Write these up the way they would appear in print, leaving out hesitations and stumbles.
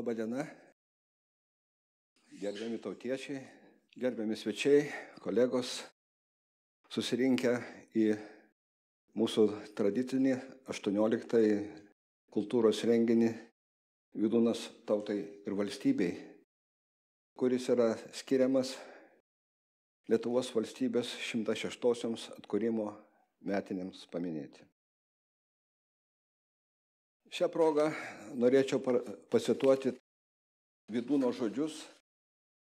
Labą dieną, gerbiami tautiečiai, gerbiami svečiai, kolegos, susirinkę į mūsų tradicinį 18-ąjį kultūros renginį Vydūnas tautai ir valstybei, kuris yra skiriamas Lietuvos valstybės 106-osioms atkūrimo metinėms paminėti. Šią progą norėčiau pacituoti Vydūno žodžius,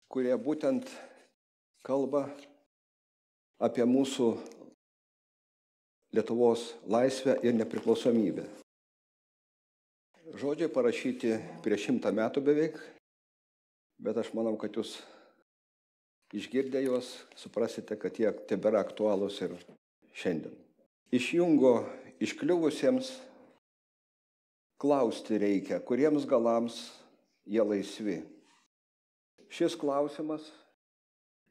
kurie būtent kalba apie mūsų Lietuvos laisvę ir nepriklausomybę. Žodžiai parašyti prieš 100 metų beveik, bet aš manau, kad jūs išgirdę juos suprasite, kad jie tebėra aktualūs ir šiandien. Iš Jungo iškliuvusiems klausti reikia, kuriems galams jie laisvi. Šis klausimas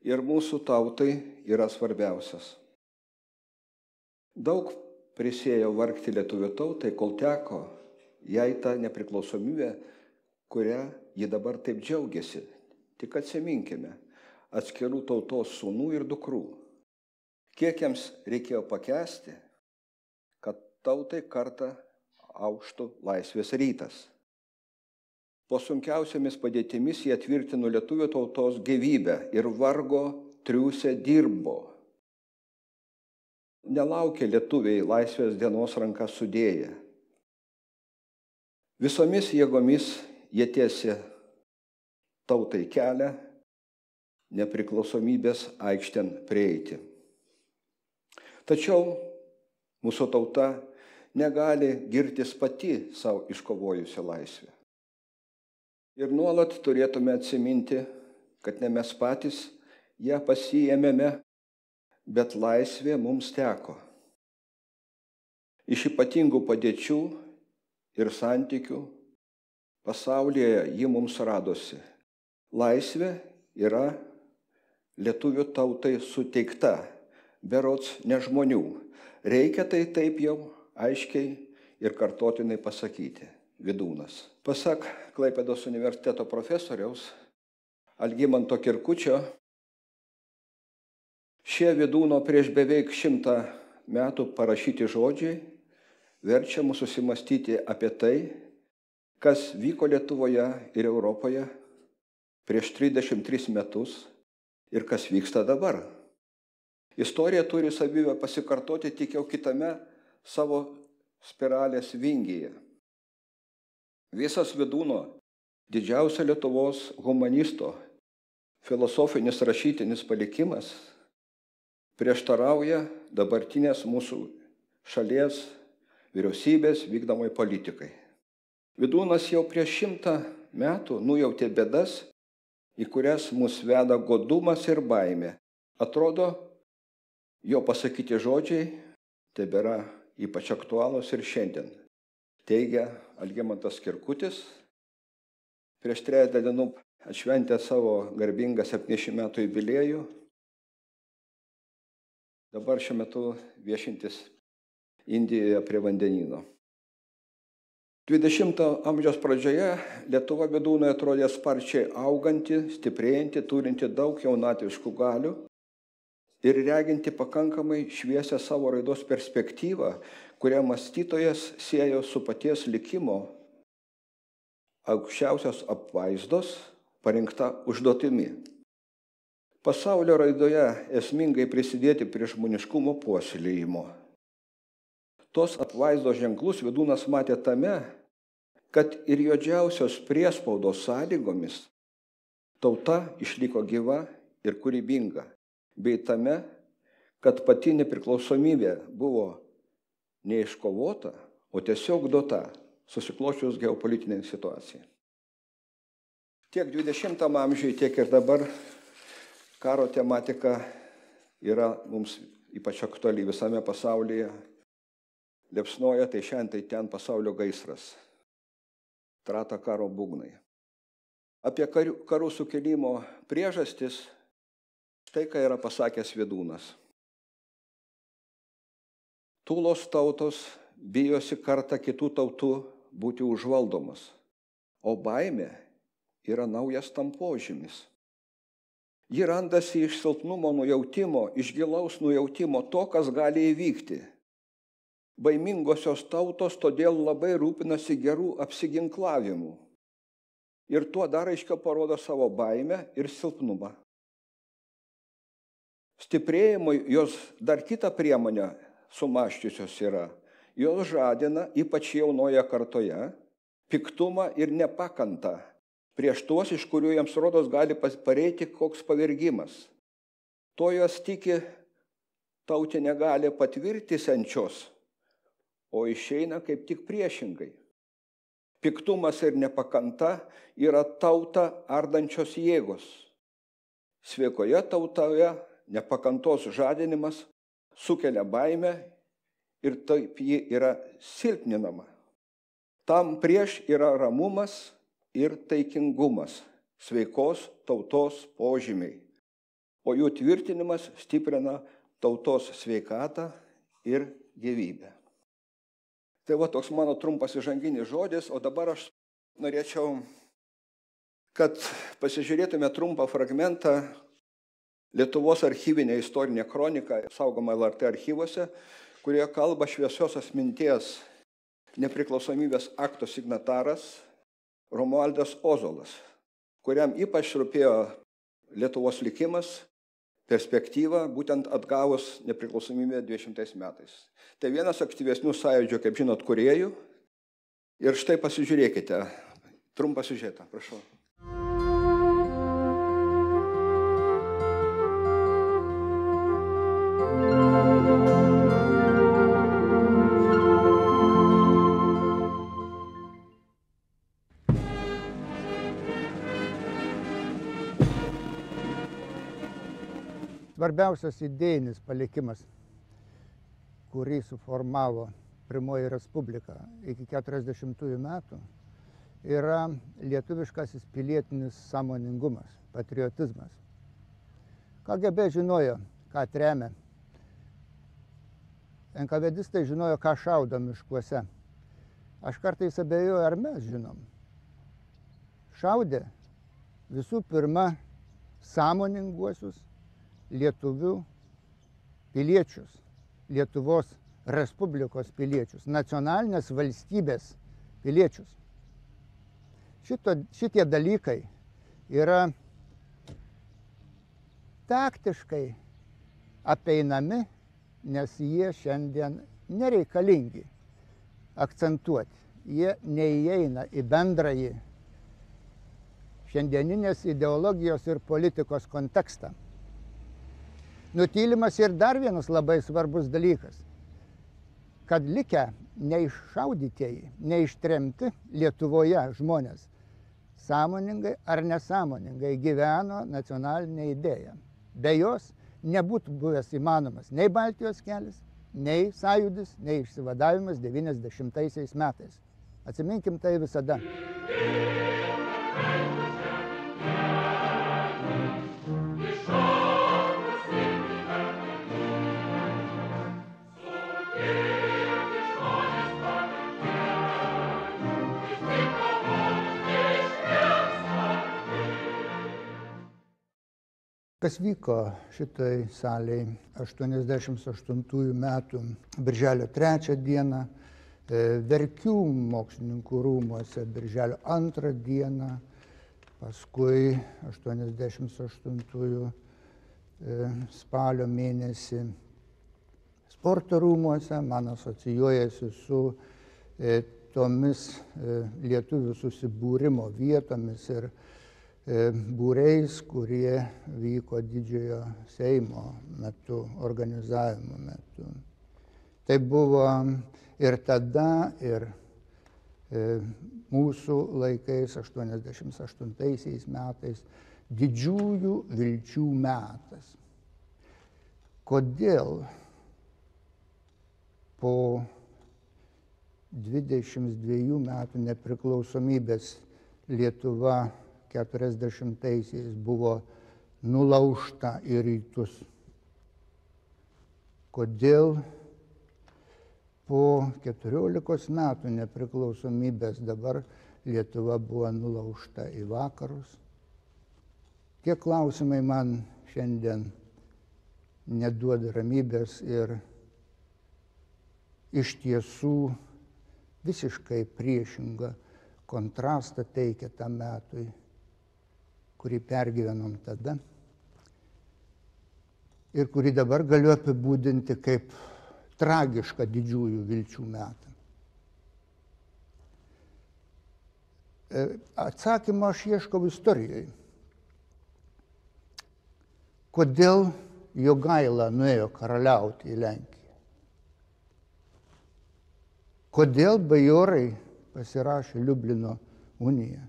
ir mūsų tautai yra svarbiausias. Daug prisėjo vargti lietuvių tautai, kol teko jai tą nepriklausomybę, kurią ji dabar taip džiaugiasi. Tik atsiminkime atskirų tautos sūnų ir dukrų. Kiek jiems reikėjo pakęsti, kad tautai kartą auštų laisvės rytas. Po sunkiausiamis padėtimis jie tvirtino lietuvių tautos gyvybę ir vargo triūsę dirbo. Nelaukė lietuviai laisvės dienos ranką sudėję. Visomis jėgomis jie tiesė tautai kelią nepriklausomybės aikštėn prieiti. Tačiau mūsų tauta negali girtis pati savo iškovojusią laisvę. Ir nuolat turėtume atsiminti, kad ne mes patys ją pasiėmėme, bet laisvė mums teko. Iš ypatingų padėčių ir santykių pasaulyje ji mums radosi. Laisvė yra lietuvių tautai suteikta, berods ne žmonių. Reikia tai taip jau aiškiai ir kartotinai pasakyti. Vydūnas. Pasak Klaipėdos universiteto profesoriaus Algimanto Kirkučio, šie Vydūno prieš beveik 100 metų parašyti žodžiai verčia mus susimastyti apie tai, kas vyko Lietuvoje ir Europoje prieš 33 metus ir kas vyksta dabar. Istorija turi savybę pasikartoti tik jau kitame savo spiralės vingyje. Visas Vydūno, didžiausio Lietuvos humanisto, filosofinis rašytinis palikimas prieštarauja dabartinės mūsų šalies vyriausybės vykdomai politikai. Vydūnas jau prieš 100 metų nujautė bėdas, į kurias mus veda godumas ir baimė. Atrodo, jo pasakyti žodžiai tebėra ypač aktualūs ir šiandien, teigia Algimantas Kirkutis, prieš 3 dienų atšventė savo garbingą 70 metų jubiliejų, dabar šiuo metu viešintis Indijoje prie vandenyno. 20 amžiaus pradžioje Lietuva Vydūnui atrodė sparčiai auganti, stiprėjanti, turinti daug jaunatviškų galių ir reginti pakankamai šviesią savo raidos perspektyvą, kurią mąstytojas siejo su paties likimo aukščiausios apvaizdos parinkta užduotimi. Pasaulio raidoje esmingai prisidėti prie žmoniškumo puoselėjimo. Tos apvaizdos ženklus Vydūnas matė tame, kad ir juodžiausios priespaudos sąlygomis tauta išliko gyva ir kūrybinga, bei tame, kad pati nepriklausomybė buvo neiškovota, o tiesiog duota susiklosčius geopolitinei situacijai. Tiek 20 amžiuje, tiek ir dabar karo tematika yra mums ypač aktuali visame pasaulyje. Liepsnoja tai šiandien, tai ten pasaulio gaisras. Trata karo būgnai. Apie karų sukilimo priežastis štai ką yra pasakęs Vydūnas. Tūlos tautos bijosi kartą kitų tautų būti užvaldomas, o baimė yra naujas tampožymis. Ji randasi iš silpnumo nujautimo, iš gilaus nujautimo to, kas gali įvykti. Baimingosios tautos todėl labai rūpinasi gerų apsiginklavimų. Ir tuo dar aiškiau parodo savo baimę ir silpnumą. Stiprėjimui jos dar kitą priemonę sumaščiusios yra. Jos žadina, ypač jaunoje kartoje, piktumą ir nepakantą prieš tuos, iš kurių jiems rodos gali pareiti koks pavergimas. To jos tiki tautinė gali patvirtinsiančios, o išeina kaip tik priešingai. Piktumas ir nepakanta yra tautą ardančios jėgos. Sveikoje tautoje nepakantos žadinimas sukelia baimę ir taip ji yra silpninama. Tam prieš yra ramumas ir taikingumas, sveikos tautos požymiai, o jų tvirtinimas stiprina tautos sveikatą ir gyvybę. Tai va toks mano trumpas įžanginis žodis, o dabar aš norėčiau, kad pasižiūrėtume trumpą fragmentą Lietuvos archyvinė istorinė kronika, saugoma LRT archyvuose, kurioje kalba šviesiosios minties nepriklausomybės akto signataras Romualdas Ozolas, kuriam ypač rūpėjo Lietuvos likimas, perspektyva, būtent atgavus nepriklausomybę 20 metais. Tai vienas aktyvesnių sąjūdžio, kaip žinot, kūrėjų. Ir štai pasižiūrėkite, trumpą siužetą, prašau. Svarbiausias idėjinis palikimas, kurį suformavo Pirmoji Respublika iki 40 metų, yra lietuviškasis pilietinis sąmoningumas, patriotizmas. KGB žinojo, ką tremia. NKVDistai žinojo, ką šaudo miškuose. Aš kartais abejoju, ar mes žinom. Šaudė visų pirma sąmoninguosius lietuvių piliečius, Lietuvos Respublikos piliečius, nacionalinės valstybės piliečius. Šitie dalykai yra taktiškai apeinami, nes jie šiandien nereikalingi akcentuoti. Jie neįeina į bendrąjį šiandieninės ideologijos ir politikos kontekstą. Nutylimas ir dar vienas labai svarbus dalykas, kad likę neiššaudytieji, neištremti Lietuvoje žmonės sąmoningai ar nesąmoningai gyveno nacionalinė idėja. Be jos nebūtų buvęs įmanomas nei Baltijos kelias, nei sąjūdis, nei išsivadavimas 90 metais. Atsiminkim tai visada. Kas vyko šitai salėj 88 metų birželio 3 dieną, Verkių mokslininkų rūmuose birželio 2 dieną, paskui 88 spalio mėnesį sporto rūmuose, man asocijuojasi su tomis lietuvių susibūrimo vietomis ir būreis, kurie vyko didžiojo Seimo metu, organizavimo metu. Tai buvo ir tada, ir mūsų laikais, 88 metais, didžiųjų vilčių metas. Kodėl po 22 metų nepriklausomybės Lietuva 40-aisiais buvo nulaužta į rytus? Kodėl po 14 metų nepriklausomybės dabar Lietuva buvo nulaužta į vakarus. Tie klausimai man šiandien neduoda ramybės ir iš tiesų visiškai priešingą kontrastą teikia tam metui, kurį pergyvenom tada ir kurį dabar galiu apibūdinti kaip tragišką didžiųjų vilčių metą. Atsakymą aš ieškau istorijoje. Kodėl Jogaila nuėjo karaliauti į Lenkiją? Kodėl bajorai pasirašė Liublino uniją?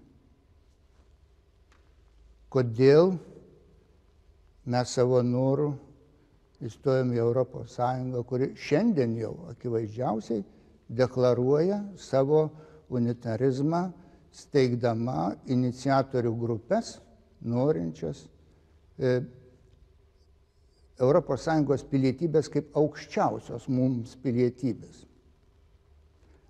Kodėl mes savo norų įstojom į Europos Sąjungą, kuri šiandien jau akivaizdžiausiai deklaruoja savo unitarizmą, steigdama iniciatorių grupės, norinčias Europos Sąjungos pilietybės kaip aukščiausios mums pilietybės.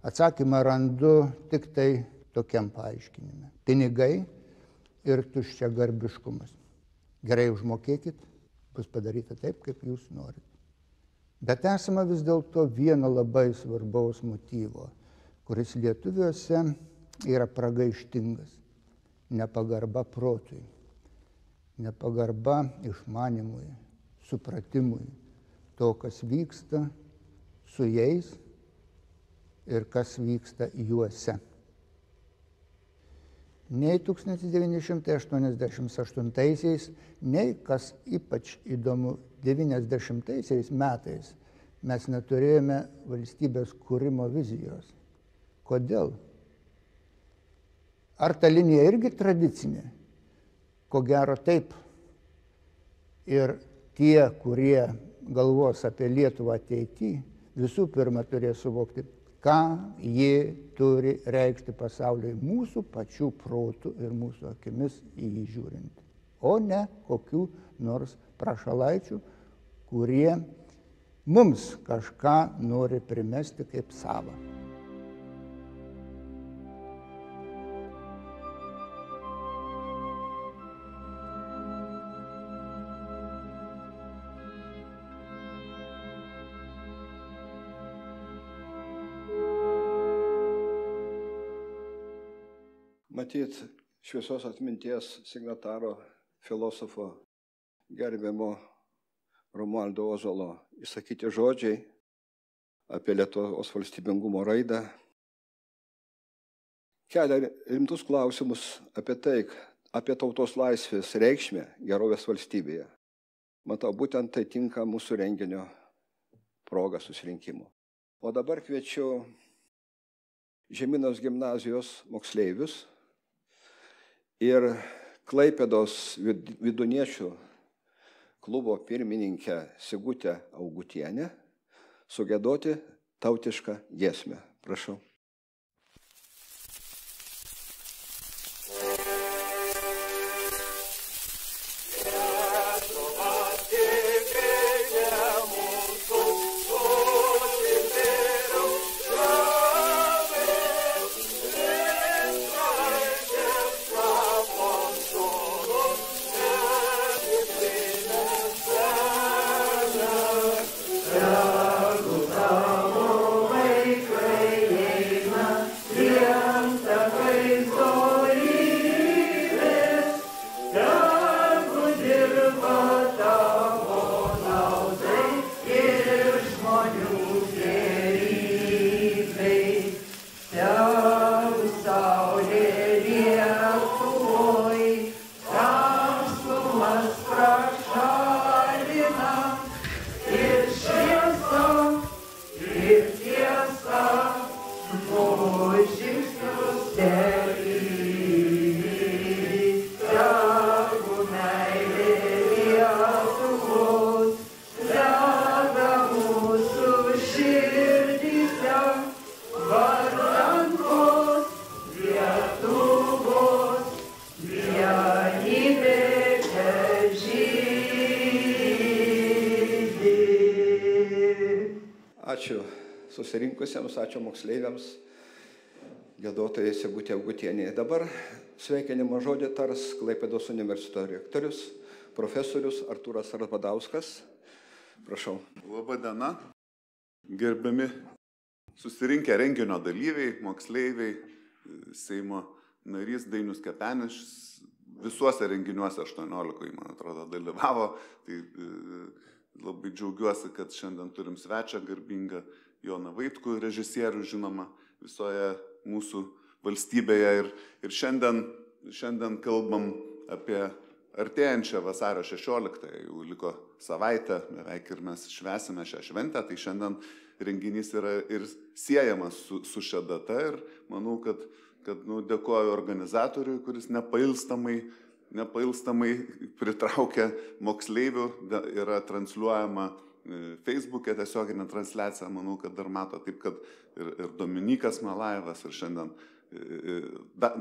Atsakymą randu tik tai tokiam paaiškinime. Pinigai ir tuščiagarbiškumas. Gerai užmokėkit, bus padaryta taip, kaip jūs norit. Bet esama vis dėlto vieno labai svarbaus motyvo, kuris lietuviuose yra pragaištingas. Nepagarba protui, nepagarba išmanimui, supratimui to, kas vyksta su jais ir kas vyksta juose. Nei 1988-aisiais, nei, kas ypač įdomu, 90-aisiais metais mes neturėjome valstybės kūrimo vizijos. Kodėl? Ar ta linija irgi tradicinė? Ko gero taip. Ir tie, kurie galvos apie Lietuvą ateityje, visų pirma turės suvokti, ką ji turi reikšti pasauliui mūsų pačių protų ir mūsų akimis į jį žiūrint, o ne kokių nors prašalaičių, kurie mums kažką nori primesti kaip savą. Matyt, šviesos atminties signataro filosofo gerbiamo Romualdo Ozolo įsakyti žodžiai apie Lietuvos valstybingumo raidą kelia rimtus klausimus apie tai, apie tautos laisvės reikšmę gerovės valstybėje. Matau, būtent tai tinka mūsų renginio proga susirinkimo. O dabar kviečiu Žemynos gimnazijos moksleivius ir Klaipėdos viduniečių klubo pirmininkę Sigutę Augutienę sugiedoti tautišką giesmę. Prašau. Ačiū susirinkusiems, ačiū moksleiviams. giedotojai Sigutė Augutienė. Dabar sveikinimo žodį tars Klaipėdos universiteto rektorius, profesorius Artūras Rabadauskas. Prašau. Labą dieną, gerbiami susirinkę renginio dalyviai, moksleiviai, Seimo narys Dainius Kepenis visuose renginiuose 18, man atrodo, dalyvavo. Tai labai džiaugiuosi, kad šiandien turim svečią garbingą Joną Vaitkų, režisierių žinoma visoje mūsų valstybėje. Ir šiandien kalbam apie artėjančią vasario 16, jau liko savaitę, beveik ir mes švęsime šią šventę, tai šiandien renginys yra ir siejamas su šia data ir manau, kad dėkoju organizatoriui, kuris nepailstamai pritraukia moksleivių, yra transliuojama Facebook'e tiesioginė transliacija, manau, kad dar mato, taip kad ir Dominikas Malajevas, ir šiandien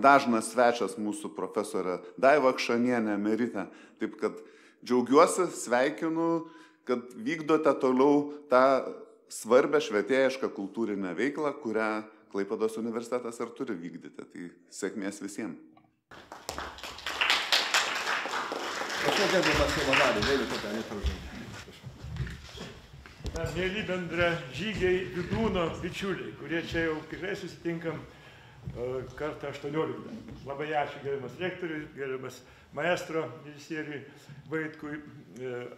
dažnas svečias mūsų profesorė Daiva Akšanienė, emeritė. Taip kad džiaugiuosi, sveikinu, kad vykdote toliau tą svarbę švietėjišką kultūrinę veiklą, kurią Klaipėdos universitetas ir turi vykdyti. Tai sėkmės visiems. Mėly bendražygiai Vydūno bičiuliai, kurie čia jau tikrai susitinkam kartą 18. Labai ačiū gerbiamas rektoriui, gerbiamas maestro režisieriui Vaitkui,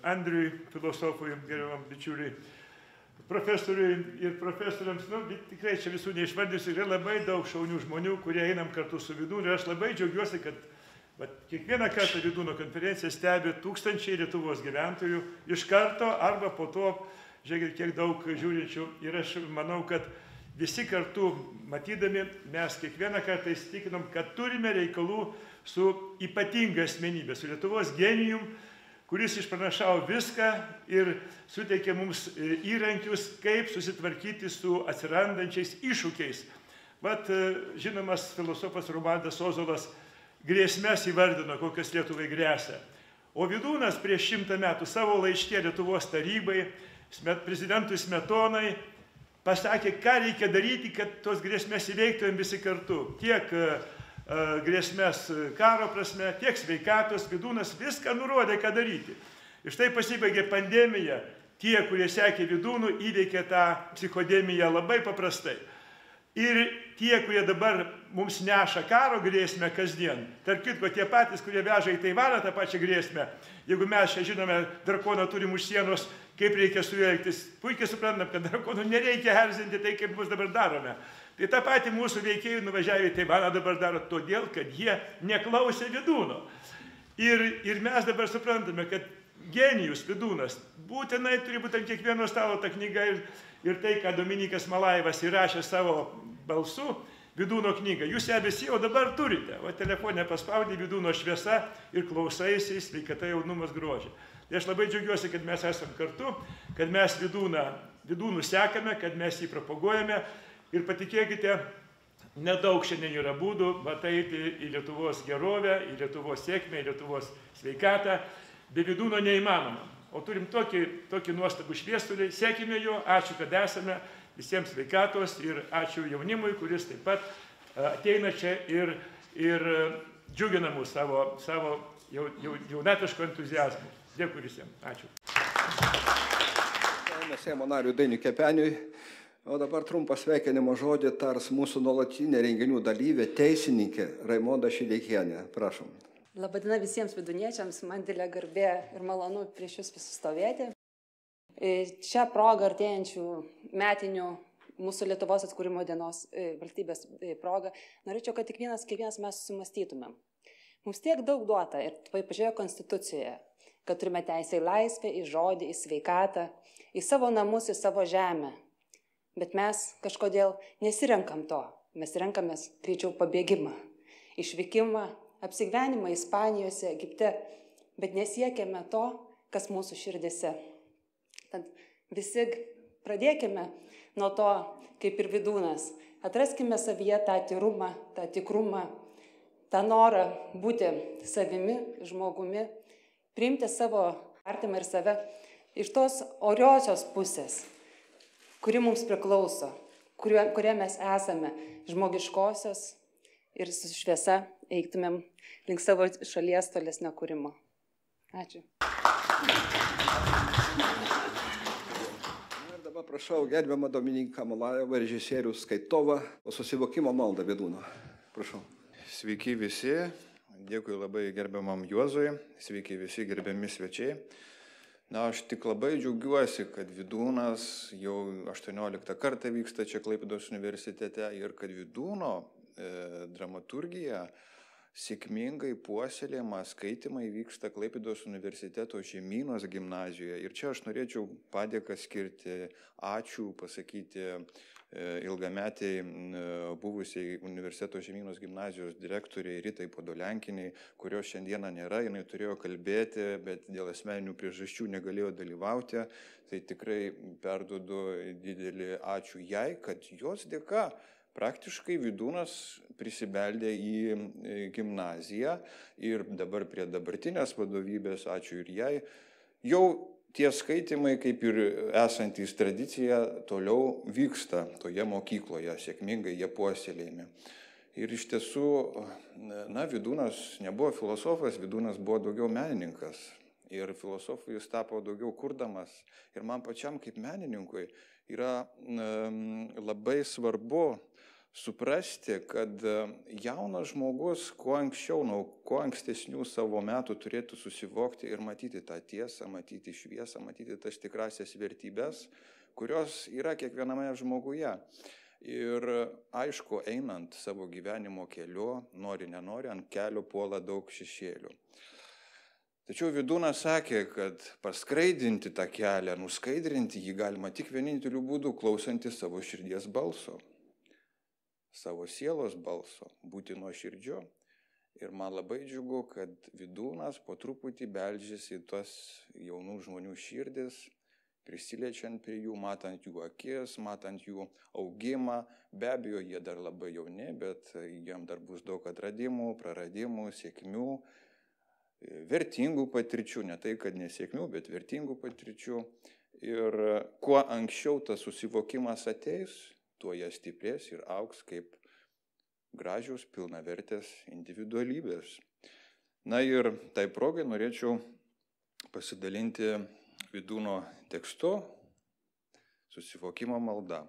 Andriui, filosofui, gerbiamam bičiuliai, profesoriui ir profesoriams. Tikrai čia visų neišvardysiu, yra labai daug šaunių žmonių, kurie einam kartu su Vydūnu. Ir aš labai džiaugiuosi, kad kiekvieną kartą Vydūno konferenciją stebi tūkstančiai Lietuvos gyventojų iš karto arba po to, žiūrėkit, kiek daug žiūrinčių. Ir aš manau, kad visi kartu matydami, mes kiekvieną kartą įsitikinom, kad turime reikalų su ypatinga asmenybė, su Lietuvos genijum, kuris išpranašavo viską ir suteikė mums įrankius, kaip susitvarkyti su atsirandančiais iššūkiais. Žinomas filosofas Romualdas Ozolas grėsmes įvardino, kokios Lietuvai gresia. O Vydūnas prieš 100 metų savo laiške Lietuvos tarybai, prezidentui Smetonai, pasakė, ką reikia daryti, kad tos grėsmės įveiktumėm visi kartu. Tiek grėsmės karo prasme, tiek sveikatos. Vydūnas viską nurodė, ką daryti. Ir štai pasibaigė pandemija. Tie, kurie sekė Vydūnų, įveikė tą psichodemiją labai paprastai. Ir tie, kurie dabar mums neša karo grėsmę kasdien, tarp kitko, tie patys, kurie veža į Taivaną tą pačią grėsmę, jeigu mes čia žinome, drakoną turim už sienos, kaip reikia su juo elgtis, puikiai suprantam, kad drakonų nereikia erzinti tai, kaip mes dabar darome. Tai tą patį mūsų veikėjų nuvažiavę į Taivaną dabar daro todėl, kad jie neklausė Vydūno. Ir mes dabar suprantame, kad genijus Vydūnas būtinai turi būti ant kiekvieno stalo ta knyga ir tai, ką Dominikas Malajevas įrašė savo balsu, Vydūno knygą. Jūs ją visi jau dabar turite. O telefone paspaudė Vydūno šviesa ir klausaisi, sveikata, jaunumas, grožį. Tai aš labai džiaugiuosi, kad mes esam kartu, kad mes Vydūnų sekame, kad mes jį propaguojame. Ir patikėkite, nedaug šiandien yra būdų eiti į Lietuvos gerovę, į Lietuvos sėkmę, į Lietuvos sveikatą. Be Vydūno neįmanoma. O turim tokį nuostabų šviestulį, sekime jo, ačiū, kad esame, visiems sveikatos ir ačiū jaunimui, kuris taip pat ateina čia ir džiugina mus savo jaunatvišku entuziazmu. Dėkui visiems. Ačiū. Seimo nariui Dainiui Kepeniui. O dabar trumpas sveikinimo žodį tars mūsų nuolatinė renginių dalyvė, teisininkė Raimonda Šideikienė. Prašom. Labadiena visiems viduniečiams, man didelė garbė ir malonu prieš jūs visus stovėti. Šią progą artėjančių metinių mūsų Lietuvos atkūrimo dienos valstybės progą, norėčiau, kad kiekvienas mes susimąstytumėm. Mums tiek daug duota ir pažėjo Konstitucijoje, kad turime teisę į laisvę, į žodį, į sveikatą, į savo namus, į savo žemę. Bet mes kažkodėl nesirenkam to. Mes renkamės greičiau pabėgimą, išvykimą, apsigyvenimą Ispanijose, Egipte, bet nesiekiame to, kas mūsų širdise. Tad visi pradėkime nuo to, kaip ir Vydūnas. Atraskime savyje tą tyrumą, tą tikrumą, tą norą būti savimi, žmogumi, priimti savo artimą ir save iš tos oriosios pusės, kuri mums priklauso. kurie mes esame, žmogiškosios ir su šviesa eiktumėm link savo šalies tolesnio kūrimo. Ačiū. Ir dabar prašau gerbiamą Dominiką Malajevą, režisierių skaitovą, o susivokimo maldą Vydūno. Prašau. Sveiki visi, dėkui labai gerbiamam Juozui, sveiki visi gerbiami svečiai. Na, aš tik labai džiaugiuosi, kad Vydūnas jau 18 kartą vyksta čia Klaipėdos universitete ir kad Vydūno dramaturgija sėkmingai puoselėjama, skaitimai vyksta Klaipėdos universiteto Žemynos gimnazijoje. Ir čia aš norėčiau padėką skirti, ačiū pasakyti ilgametiai buvusiai universiteto Žemynos gimnazijos direktoriai Ritai Podolenkiniai, kurios šiandieną nėra, jinai turėjo kalbėti, bet dėl asmeninių priežasčių negalėjo dalyvauti. Tai tikrai perduodu didelį ačiū jai, kad jos dėka praktiškai Vydūnas prisibeldė į gimnaziją ir dabar prie dabartinės vadovybės, ačiū ir jai, jau tie skaitimai, kaip ir esantys tradicija, toliau vyksta toje mokykloje, sėkmingai jie puoselėjami. Ir iš tiesų, na, Vydūnas nebuvo filosofas, Vydūnas buvo daugiau menininkas. Ir filosofui jis tapo daugiau kurdamas. Ir man pačiam kaip menininkui yra labai svarbu suprasti, kad jaunas žmogus kuo anksčiau, kuo ankstesnių savo metų turėtų susivokti ir matyti tą tiesą, matyti šviesą, matyti tas tikrasias vertybės, kurios yra kiekviename žmoguje. Ir aišku, einant savo gyvenimo keliu, nori, nenori, ant kelio puola daug šešėlių. Tačiau Vydūnas sakė, kad paskraidinti tą kelią, nuskaidrinti jį galima tik vieninteliu būdu, klausantis savo širdies balso. Savo sielos balso, būti nuoširdžiu. Ir man labai džiugu, kad Vydūnas po truputį beldžiasi į tuos jaunų žmonių širdis, prisiliečiant prie jų, matant jų akis, matant jų augimą. Be abejo, jie dar labai jauni, bet jiem dar bus daug atradimų, praradimų, sėkmių, vertingų patirčių, ne tai, kad nesėkmių, bet vertingų patirčių. Ir kuo anksčiau tas susivokimas ateis, tuo jie stiprės ir augs kaip gražios, pilnavertės individualybės. Na ir tai progai norėčiau pasidalinti Vydūno tekstu, susivokimo malda.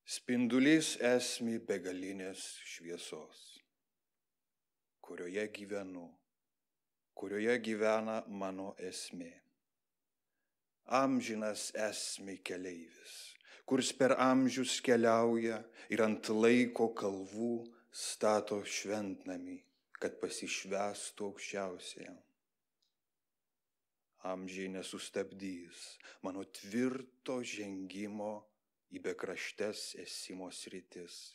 Spindulys esmė begalinės šviesos, kurioje gyvenu, kurioje gyvena mano esmė. Amžinas esmė keleivis, kuris per amžius keliauja ir ant laiko kalvų stato šventnamį, kad pasišvęstų aukščiausiajam. Amžiai nesustabdys mano tvirto žengimo į bekraštes esimo sritis,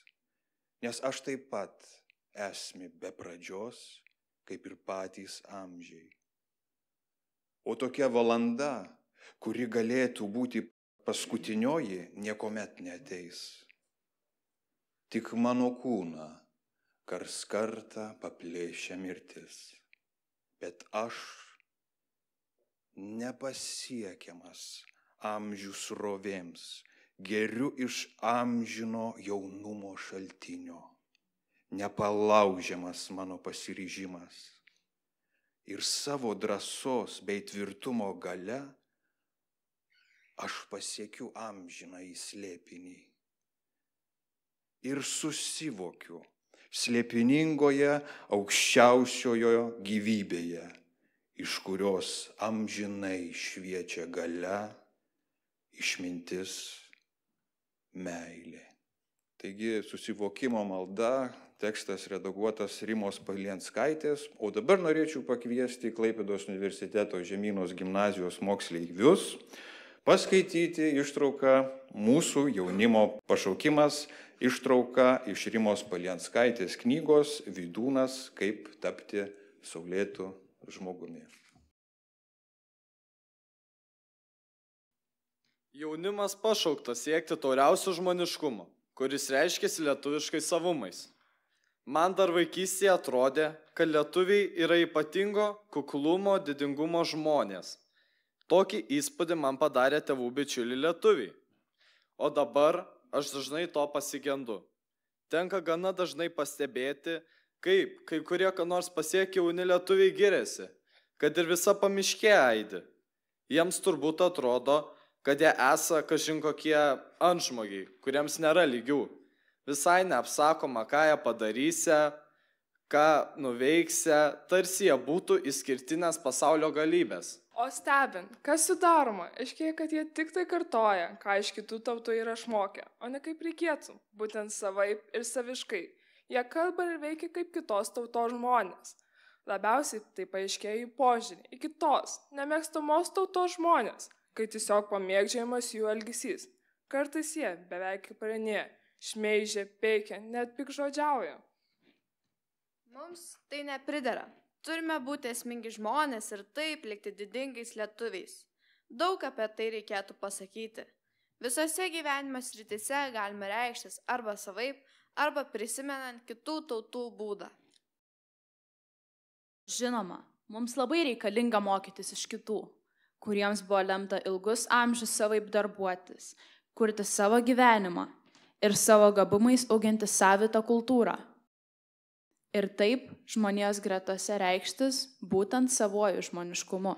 nes aš taip pat esmė be pradžios, kaip ir patys amžiai. O tokia valanda, kuri galėtų būti paskutinioji, niekomet neateis. Tik mano kūną kars kartą paplėšia mirtis, bet aš nepasiekiamas amžių srovėms, geriu iš amžino jaunumo šaltinio, nepalaužiamas mano pasiryžimas ir savo drąsos bei tvirtumo galia aš pasiekiu amžiną į slėpinį ir susivokiu slėpiningoje aukščiausiojo gyvybėje, iš kurios amžinai šviečia galia, išmintis, meilė. Taigi susivokimo malda, tekstas redaguotas Rimos Palienskaitės, o dabar norėčiau pakviesti Klaipėdos universiteto Žemynos gimnazijos moksleivius paskaityti ištrauką Mūsų jaunimo pašaukimas, ištrauka iš Rimos Palienskaitės knygos Vydūnas, kaip tapti saulėtu žmogumi. Jaunimas pašauktas siekti tauriausio žmoniškumo, kuris reiškiasi lietuviškais savumais. Man dar vaikystėje atrodė, kad lietuviai yra ypatingo kuklumo, didingumo žmonės. Tokį įspūdį man padarė tėvų bičiuliai lietuviai. O dabar aš dažnai to pasigendu. Tenka gana dažnai pastebėti, kaip kai kurie ką nors pasiekę jauni lietuviai giriasi, kad ir visa pamiškė aidi. Jiems turbūt atrodo, kad jie esą kažin kokie antžmogiai, kuriems nėra lygių. Visai neapsakoma, ką jie padarysia, ką nuveiksia, tarsi jie būtų išskirtinės pasaulio galybės. O stebint, kas sudaroma, aiškiai, kad jie tik tai kartoja, ką iš kitų tautų yra išmokę, o ne kaip reikėtų, būtent savaip ir saviškai. Jie kalba ir veikia kaip kitos tautos žmonės. Labiausiai tai paaiškėjo jų požiūrį į kitos, nemėgstamos tautos žmonės, kai tiesiog pamėgdžiamas jų elgesys. Kartais jie beveik kaip parenė, šmeižia, peikia, net pikžodžiauja. Mums tai nepridera. Turime būti esmingi žmonės ir taip likti didingais lietuviais. Daug apie tai reikėtų pasakyti. Visose gyvenimo srityse galime reikštis arba savaip, arba prisimenant kitų tautų būdą. Žinoma, mums labai reikalinga mokytis iš kitų, kuriems buvo lemta ilgus amžius savaip darbuotis, kurti savo gyvenimą ir savo gabumais auginti savitą kultūrą. Ir taip žmonijos gretose reikštis būtent savuoju žmoniškumu.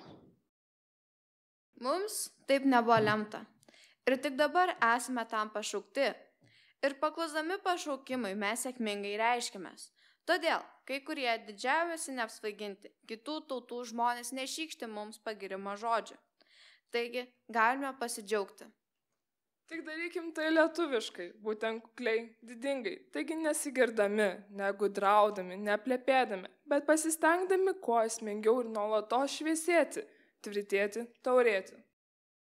Mums taip nebuvo lemta. Ir tik dabar esame tam pašaukti. Ir paklusdami pašaukimui mes sėkmingai reiškiamės. Todėl, kai kurie didžiavosi neapsvaiginti, kitų tautų žmonės nešykšti mums pagirimo žodžių. Taigi, galime pasidžiaugti. Tik darykim tai lietuviškai, būtent kukliai, didingai, taigi nesigirdami, negudraudami, neplepėdami, bet pasistengdami kuo esmingiau ir nuolatos šviesėti, tvirtėti, taurėti.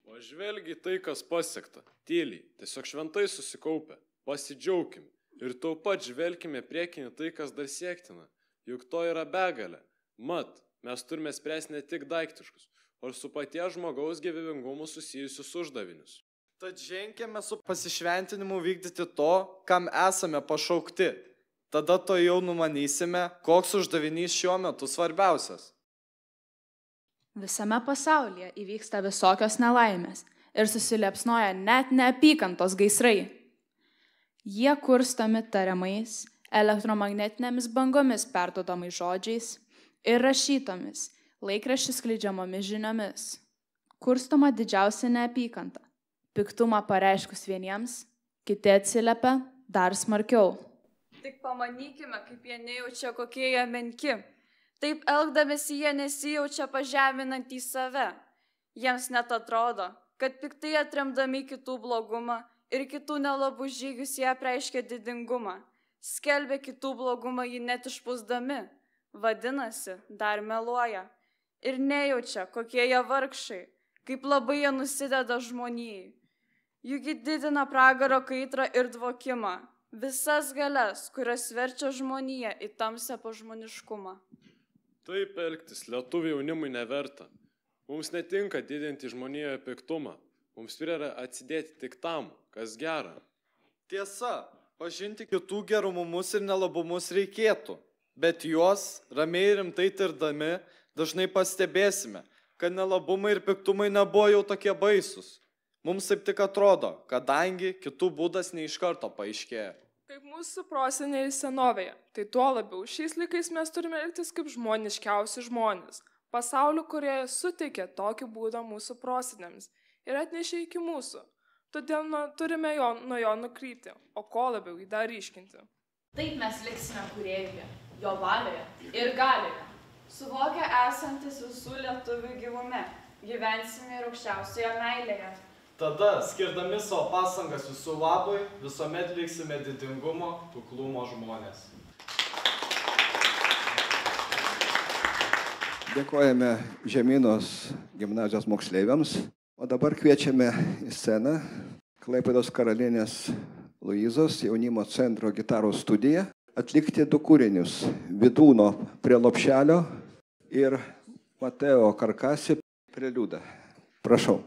Pažvelgi tai, kas pasiekta, tyliai, tiesiog šventai susikaupę, pasidžiaugkim ir tuo pat žvelkime priekinį tai, kas dar siektina, juk to yra begalė. Mat, mes turime spręsti ne tik daiktiškus, o su paties žmogaus gyvybingumu susijusius uždavinius. Tad ženkime su pasišventinimu vykdyti to, kam esame pašaukti. Tada to jau numanysime, koks uždavinys šiuo metu svarbiausias. Visame pasaulyje įvyksta visokios nelaimės ir susiliepsnoja net neapykantos gaisrai. Jie kurstomi tariamais, elektromagnetinėmis bangomis perduodamais žodžiais ir rašytomis, laikraščių skleidžiamomis žiniomis. Kurstoma didžiausia neapykanta. Piktumą pareiškus vieniems, kiti atsiliepia dar smarkiau. Tik pamanykime, kaip jie nejaučia, kokie jie menki. Taip elgdamėsi jie nesijaučia pažeminant į save. Jiems net atrodo, kad piktai atremdami kitų blogumą ir kitų nelabų žygius jie apreiškia didingumą. Skelbia kitų blogumą jį net išpūsdami. Vadinasi, dar meluoja. Ir nejaučia, kokie jie vargšai, kaip labai jie nusideda žmonijai. Juk jį didina pragaro kaitrą ir dvokimą, visas galias, kurios verčia žmoniją į tamsią pažmoniškumą. Taip elgtis lietuvių jaunimui neverta. Mums netinka didinti žmonijoje piktumą, mums turėra atsidėti tik tam, kas gera. Tiesa, pažinti kitų gerumumus ir nelabumus reikėtų, bet juos ramiai ir rimtai tirdami dažnai pastebėsime, kad nelabumai ir piktumai nebuvo jau tokie baisus. Mums taip tik atrodo, kadangi kitų būdas ne iš karto paaiškėja. Kaip mūsų proseneliai senovėje, tai tuo labiau šiais laikais mes turime elgtis kaip žmoniškiausi žmonės. Pasaulio, kurie suteikė tokį būdą mūsų prosenėms ir atnešė iki mūsų. Todėl turime nuo jo nukrypti, o ko labiau jį dar ryškinti. Taip mes liksime kūrėjoje, jo valioje ir galioje. Suvokę esantis visų lietuvių gyvume, gyvensime ir aukščiausioje meilėje. Tada, skirdami savo pastangas visų labui, visuomet liksime didingumo, kuklumo žmonės. Dėkojame Žemynos gimnazijos moksleiviams, o dabar kviečiame į sceną Klaipėdos karalienės Luizos jaunimo centro gitaros studiją atlikti 2 kūrinius – Vidūno prie lopšelio ir Mateo Karkasi preliudą. Prašau.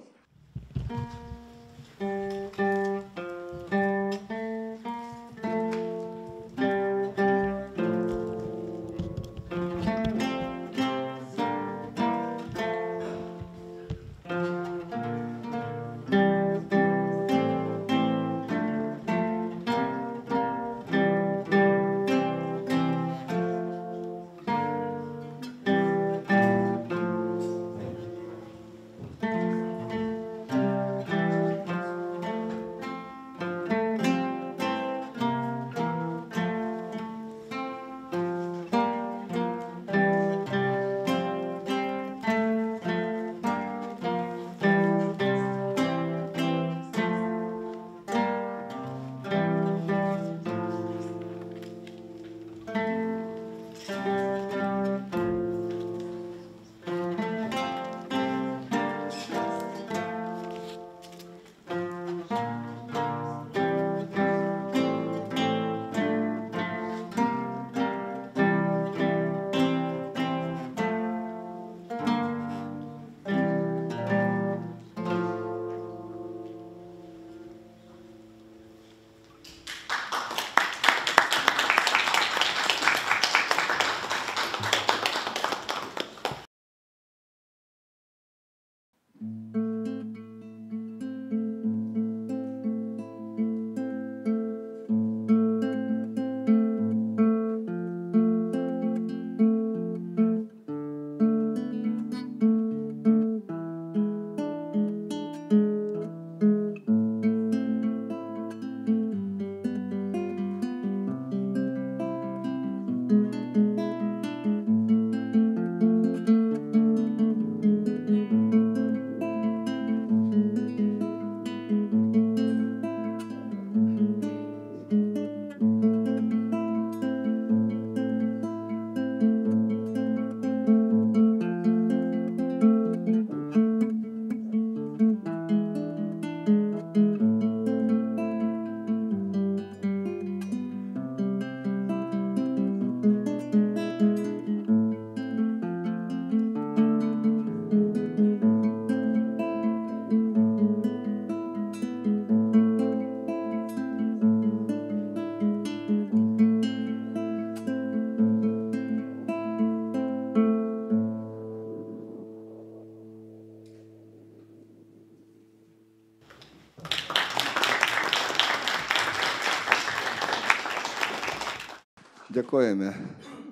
Dėkojame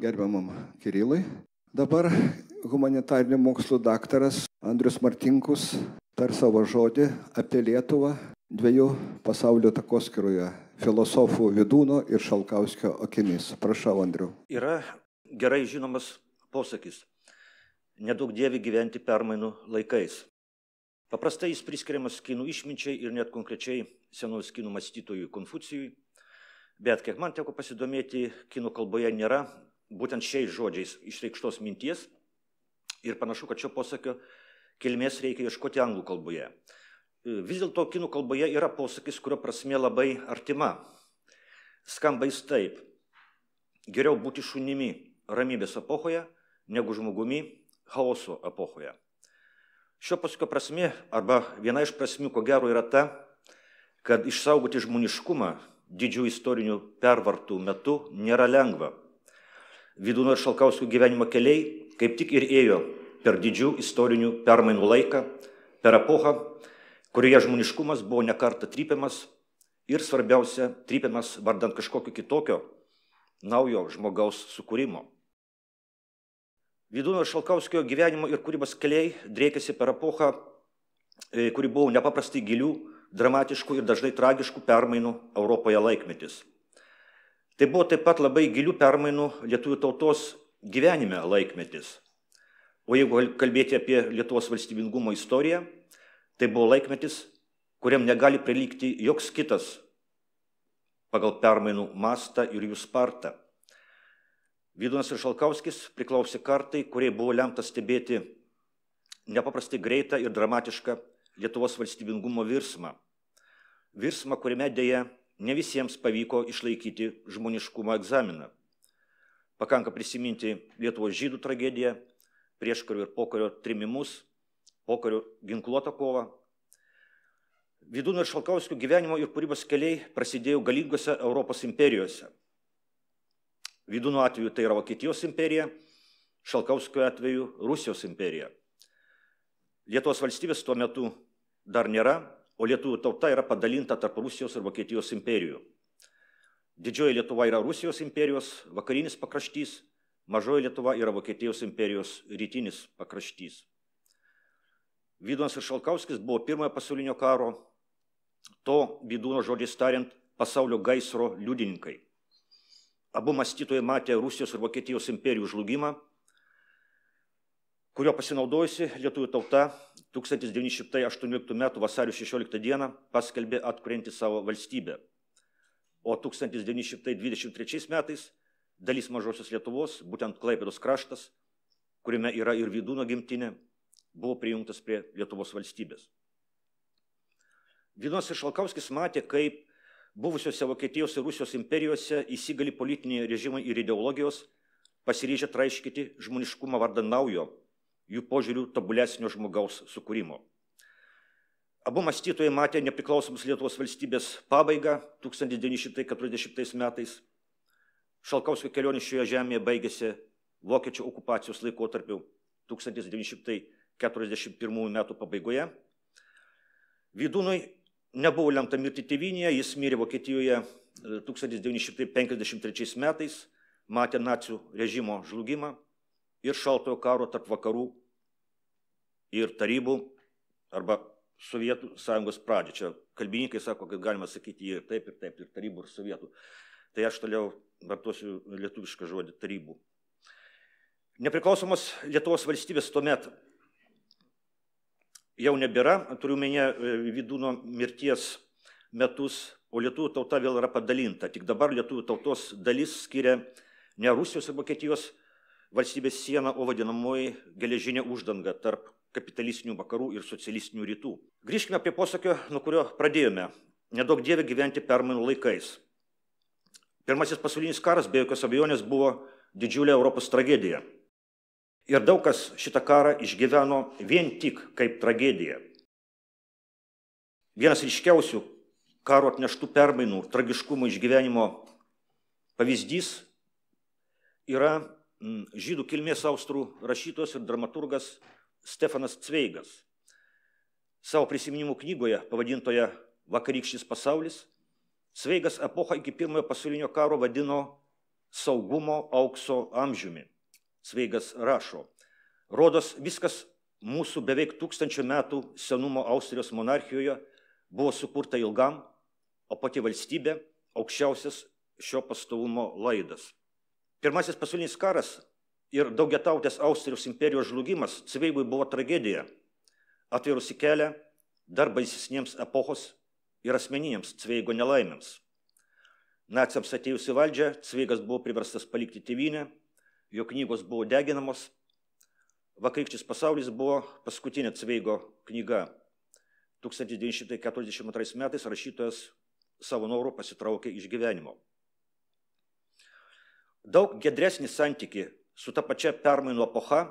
gerbiamam Kirilui. Dabar humanitarinių mokslų daktaras Andrius Martinkus tar savo žodį apie Lietuvą dviejų pasaulio takoskyroje - filosofų Vydūno ir Šalkauskio akimis. Prašau, Andriu. Yra gerai žinomas posakis: nedaug dievi gyventi permainų laikais. Paprastai jis priskiriamas kinų išminčiai ir net konkrečiai senovės kinų mąstytojui Konfucijui, bet kiek man teko pasidomėti, kinų kalboje nėra būtent šiais žodžiais išreikštos minties ir panašu, kad šio posakio kilmės reikia ieškoti anglų kalboje. Vis dėlto kinų kalboje yra posakis, kurio prasmė labai artima. Skamba jis taip: geriau būti šunimi ramybės epochoje, negu žmogumi chaoso epochoje. Šio posakio prasmė, arba viena iš prasmių, ko gero, yra ta, kad išsaugoti žmoniškumą didžių istorinių pervartų metu nėra lengva. Vydūno ir Šalkauskio gyvenimo keliai kaip tik ir ėjo per didžių istorinių permainų laiką, per epochą, kurioje žmoniškumas buvo nekartą trypiamas ir, svarbiausia, trypiamas vardant kažkokio kitokio, naujo žmogaus sukūrimo. Vydūno ir Šalkauskio gyvenimo ir kūrybos keliai driekėsi per epochą, kuri buvo nepaprastai gilių, dramatiškų ir dažnai tragiškų permainų Europoje laikmetis. Tai buvo taip pat labai gilių permainų lietuvių tautos gyvenime laikmetis. O jeigu kalbėti apie Lietuvos valstybingumo istoriją, tai buvo laikmetis, kuriam negali prilygti joks kitas pagal permainų mastą ir jų spartą. Vydūnas ir Šalkauskis priklausė kartai, kuriai buvo lemta stebėti nepaprastai greitą ir dramatišką Lietuvos valstybingumo virsmą. Virsmą, kuriame dėja ne visiems pavyko išlaikyti žmoniškumo egzaminą. Pakanka prisiminti Lietuvos žydų tragediją, prieškario ir pokario trimimus, pokario ginkluotą kovą. Vydūno ir Šalkauskio gyvenimo ir kūrybos keliai prasidėjo galingose Europos imperijose. Vydūno atveju tai yra Vokietijos imperija, Šalkauskio atveju Rusijos imperija. Lietuvos valstybės tuo metu dar nėra, o lietuvių tauta yra padalinta tarp Rusijos ir Vokietijos imperijų. Didžioji Lietuva yra Rusijos imperijos vakarinis pakraštys, mažoji Lietuva yra Vokietijos imperijos rytinis pakraštys. Vydūnas ir Šalkauskis buvo pirmojo pasaulinio karo, to Vydūno žodžiais tariant, pasaulio gaisro liudininkai. Abu mąstytojai matė Rusijos ir Vokietijos imperijų žlugimą, kurio pasinaudojusi lietuvių tauta 1918 m. vasario 16 d. paskelbė atkurianti savo valstybę. O 1923 metais dalis mažosios Lietuvos, būtent Klaipėdos kraštas, kuriame yra ir Vydūno gimtinė, buvo prijungtas prie Lietuvos valstybės. Vydūnas ir Šalkauskis matė, kaip buvusiose Vokietijos ir Rusijos imperijose įsigali politiniai režimai ir ideologijos pasiryžę traiškyti žmoniškumą vardan naujo, jų požiūrių tobulesnio žmogaus sukūrimo. Abu mąstytojai matė nepriklausomos Lietuvos valstybės pabaigą 1940 metais. Šalkauskio kelionė šioje žemėje baigėsi vokiečių okupacijos laikotarpiu 1941 metų pabaigoje. Vydūnui nebuvo lemta mirti tėvynėje, jis mirė Vokietijoje 1953 metais, matė nacių režimo žlugimą ir šaltojo karo tarp vakarų ir tarybų arba Sovietų sąjungos pradžią. Čia kalbininkai sako, kad galima sakyti ir taip, ir tarybų, ir sovietų. Tai aš toliau vartosiu lietuvišką žodį tarybų. Nepriklausomos Lietuvos valstybės tuomet jau nebėra, turiu omenyje Vydūno mirties metus, o lietuvių tauta vėl yra padalinta. Tik dabar lietuvių tautos dalis skiria ne Rusijos ir Vokietijos valstybės sieną, o vadinamoji geležinė uždanga tarp kapitalistinių vakarų ir socialistinių rytų. Grįžkime prie posakio, nuo kurio pradėjome. Nedaug dievė gyventi permainų laikais. Pirmasis pasaulinis karas be jokios abejonės buvo didžiulė Europos tragedija. Ir daug kas šitą karą išgyveno vien tik kaip tragediją. Vienas ryškiausių karo atneštų permainų tragiškumo išgyvenimo pavyzdys yra žydų kilmės austrų rašytojas ir dramaturgas Stefanas Cveigas. Savo prisiminimų knygoje, pavadintoje Vakarykštis pasaulis, Cveigas epochą iki pirmojo pasaulinio karo vadino saugumo aukso amžiumi. Cveigas rašo, rodos viskas mūsų beveik 1000 metų senumo Austrijos monarchijoje buvo sukurta ilgam, o pati valstybė aukščiausias šio pastovumo laidas. Pirmasis pasaulinis karas ir daugiatautės Austrijos imperijos žlugimas Cveigui buvo tragedija, atvėrusi kelią dar baisesniems epochos ir asmeniniams Cveigo nelaimėms. Naciams atėjus į valdžią, Cveigas buvo priverstas palikti tėvynę, jo knygos buvo deginamos. Vakarykštis pasaulis buvo paskutinė Cveigo knyga. 1942 metais rašytojas savo norų pasitraukė iš gyvenimo. Daug gedresnį santykį su ta pačia permainų epocha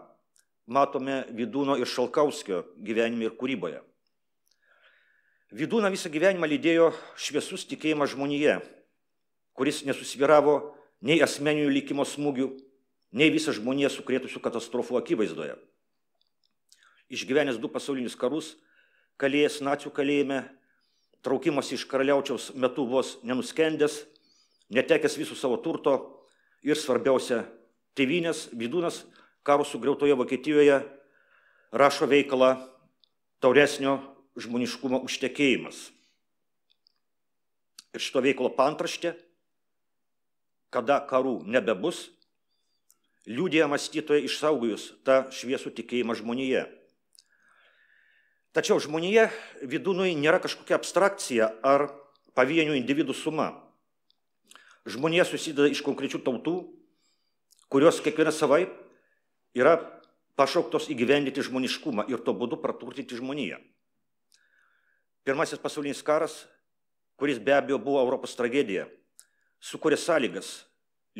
matome Vydūno ir Šalkauskio gyvenime ir kūryboje. Vydūną visą gyvenimą lydėjo šviesus tikėjimas žmonėje, kuris nesusvyravo nei asmeninių likimo smūgių, nei visą žmoniją sukrėtusių katastrofų akivaizdoje. Išgyvenęs 2 pasaulinius karus, kalėjęs nacių kalėjime, traukimosi iš karaliaučiaus metu vos nenuskendęs, netekęs visų savo turto ir svarbiausia tėvynės, Vydūnas karo sugriautoje Vokietijoje rašo veikalą Tauresnio žmoniškumo užtekėjimas. Ir šito veikalo paantraštė, kada karų nebebus, liudija mąstytoje išsaugojus tą šviesų tikėjimą žmonėje. Tačiau žmonėje Vydūnui nėra kažkokia abstrakcija ar pavienių individų suma. Žmonėje susideda iš konkrečių tautų, kurios kiekviena savaip yra pašauktos įgyvendinti žmoniškumą ir to būdu praturtinti žmoniją. Pirmasis pasaulinis karas, kuris be abejo buvo Europos tragedija, sukūrė sąlygas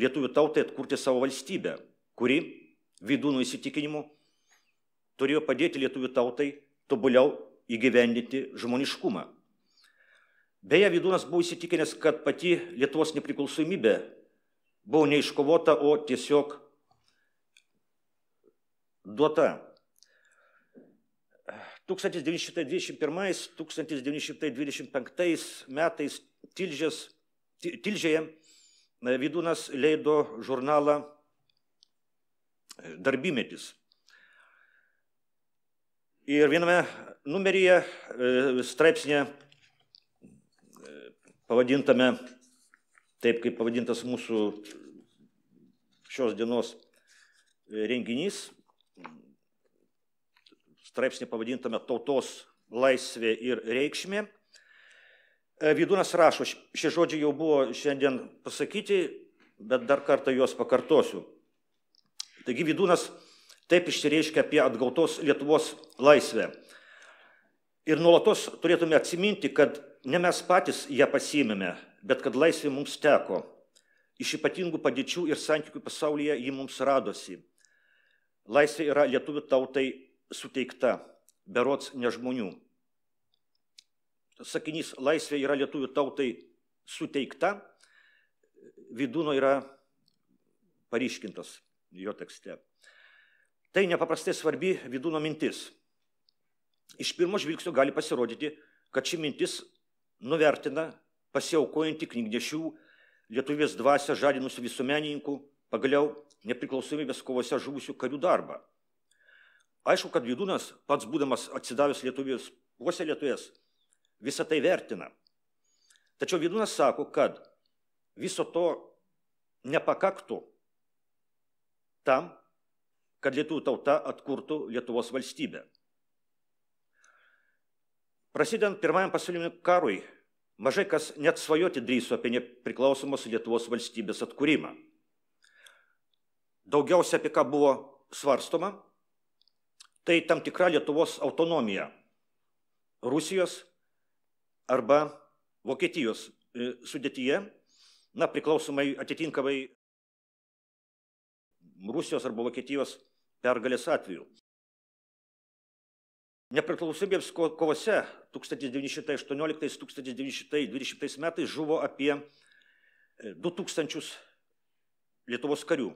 lietuvių tautai atkurti savo valstybę, kuri, Vydūno įsitikinimu, turėjo padėti lietuvių tautai tobuliau įgyvendinti žmoniškumą. Beje, Vydūnas buvo įsitikinęs, kad pati Lietuvos nepriklausomybė buvo neiškovota, o tiesiog duota. 1921–1925 metais Tilžėje Vydūnas leido žurnalą Darbymetis. Ir viename numeryje straipsnėje pavadintame, taip kaip pavadintas mūsų šios dienos renginys, straipsnį pavadintame Tautos laisvė ir reikšmė, Vydūnas rašo, šie žodžiai jau buvo šiandien pasakyti, bet dar kartą juos pakartosiu. Taigi Vydūnas taip išsireiškia apie atgautos Lietuvos laisvę. Ir nuolatos turėtume atsiminti, kad ne mes patys ją pasiėmėme, bet kad laisvė mums teko. Iš ypatingų padėčių ir santykių pasaulyje ji mums radosi. Laisvė yra lietuvių tautai suteikta, berods ne žmonių. Sakinys laisvė yra lietuvių tautai suteikta, Vydūno yra paryškintas jo tekste. Tai nepaprastai svarbi Vydūno mintis. Iš pirmo žvilgsnio gali pasirodyti, kad ši mintis nuvertina pasiaukojantį knygnešių lietuvės dvasią žadinusių visuomenininkų, pagaliau nepriklausomybės kovose žuvusių karių darbą. Aišku, kad Vydūnas, pats būdamas atsidavęs lietuvės puoselėtojas, visą tai vertina. Tačiau Vydūnas sako, kad viso to nepakaktų tam, kad lietuvių tauta atkurtų Lietuvos valstybę. Prasidedant Pirmajam pasauliniam karui, mažai kas net svajoti drįso apie nepriklausomos Lietuvos valstybės atkūrimą. Daugiausia apie ką buvo svarstoma, tai tam tikra Lietuvos autonomija Rusijos arba Vokietijos sudėtyje, priklausomai atitinkamai Rusijos arba Vokietijos pergalės atveju. Nepriklausomybės kovose 1918–1920 metais žuvo apie 2000 Lietuvos karių,